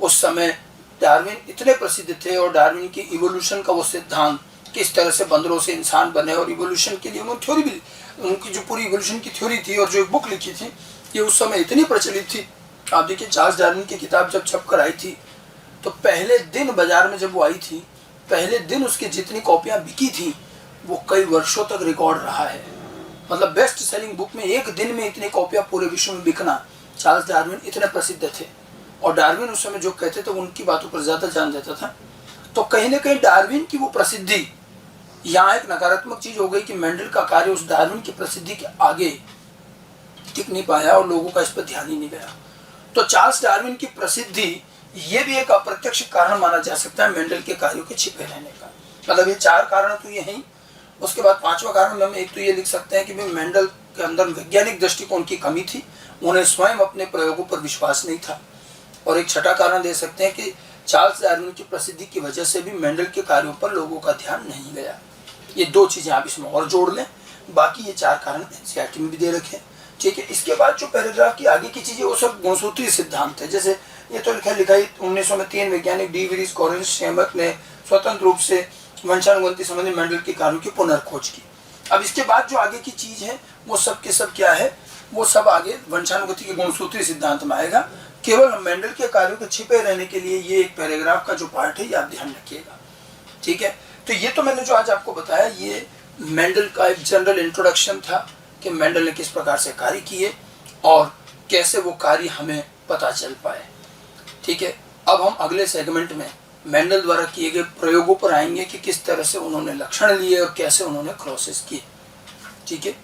उस समय डार्विन इतने प्रसिद्ध थे और डार्विन की इवोल्यूशन का वो सिद्धांत, किस तरह से बंदरों से इंसान बने और इवोल्यूशन के लिए उन्होंने थ्योरी भी, उनकी जो पूरी इवोल्यूशन की थ्योरी थी और जो एक बुक लिखी थी ये उस समय इतनी प्रचलित थी। आप देखिए चार्ल्स डार्विन की किताब जब छपकर आई थी तो पहले दिन बाजार में जब वो आई थी, पहले दिन उसकी जितनी कॉपियाँ बिकी थी वो कई वर्षों तक रिकॉर्ड रहा है। मतलब बेस्ट सेलिंग बुक में एक दिन में इतनी कॉपियाँ पूरे विश्व में बिकना, चार्ल्स डार्विन इतने प्रसिद्ध थे। और डार्विन उस समय जो कहते थे उनकी बातों पर ज़्यादा ध्यान देता था। तो कहीं ना कहीं डार्विन की वो प्रसिद्धि यहाँ एक नकारात्मक चीज़ हो गई कि मेंडल का कार्य उस डार्विन की प्रसिद्धि के आगे टिक नहीं पाया और लोगों का इस पर ध्यान ही नहीं गया। तो चार्ल्स डार्विन की प्रसिद्धि ये भी एक अप्रत्यक्ष कारण माना जा सकता है मेंडल के कार्यों के छिपे रहने का। मतलब ये 4 कारण तो ये हैं। उसके बाद 5वां कारण हम एक तो ये लिख सकते हैं कि भाई मेंडल के अंदर वैज्ञानिक दृष्टिकोण की कमी थी, उन्हें स्वयं अपने प्रयोगों पर विश्वास नहीं था। और एक छठा कारण दे सकते हैं कि चार्ल्स डार्विन की प्रसिद्धि की वजह से भी मेंडल के कार्यों पर लोगों का ध्यान नहीं गया। ये 2 चीज़ें आप इसमें और जोड़ लें, बाकी ये 4 कारण एनसीईआरटी में भी दे रखे हैं, ठीक है। इसके बाद जो पैराग्राफ की आगे की चीज़ें वो सब गुणसूत्री सिद्धांत है। जैसे ये तो लिखा 1900 में 3 वैज्ञानिक डी विरीज, कॉरेंस, शेमक ने स्वतंत्र रूप से वंशानुगति संबंधी मेंडल के कार्यों की पुनर्खोज की। अब इसके बाद जो आगे की चीज है वो सब के सब क्या है, वो सब आगे वंशानुगति के गुणसूत्री सिद्धांत में आएगा। केवल मेंडल के कार्यों के छिपे रहने के लिए ये एक पैराग्राफ का जो पार्ट है ये आप ध्यान रखिएगा, ठीक है। तो ये तो मैंने जो आज आपको बताया ये मेंडल का एक जनरल इंट्रोडक्शन था कि मेंडल ने किस प्रकार से कार्य किए और कैसे वो कार्य हमें पता चल पाए, ठीक है। अब हम अगले सेगमेंट में मेंडल द्वारा किए गए प्रयोगों पर आएंगे कि किस तरह से उन्होंने लक्षण लिए और कैसे उन्होंने क्रॉसेस किए, ठीक है।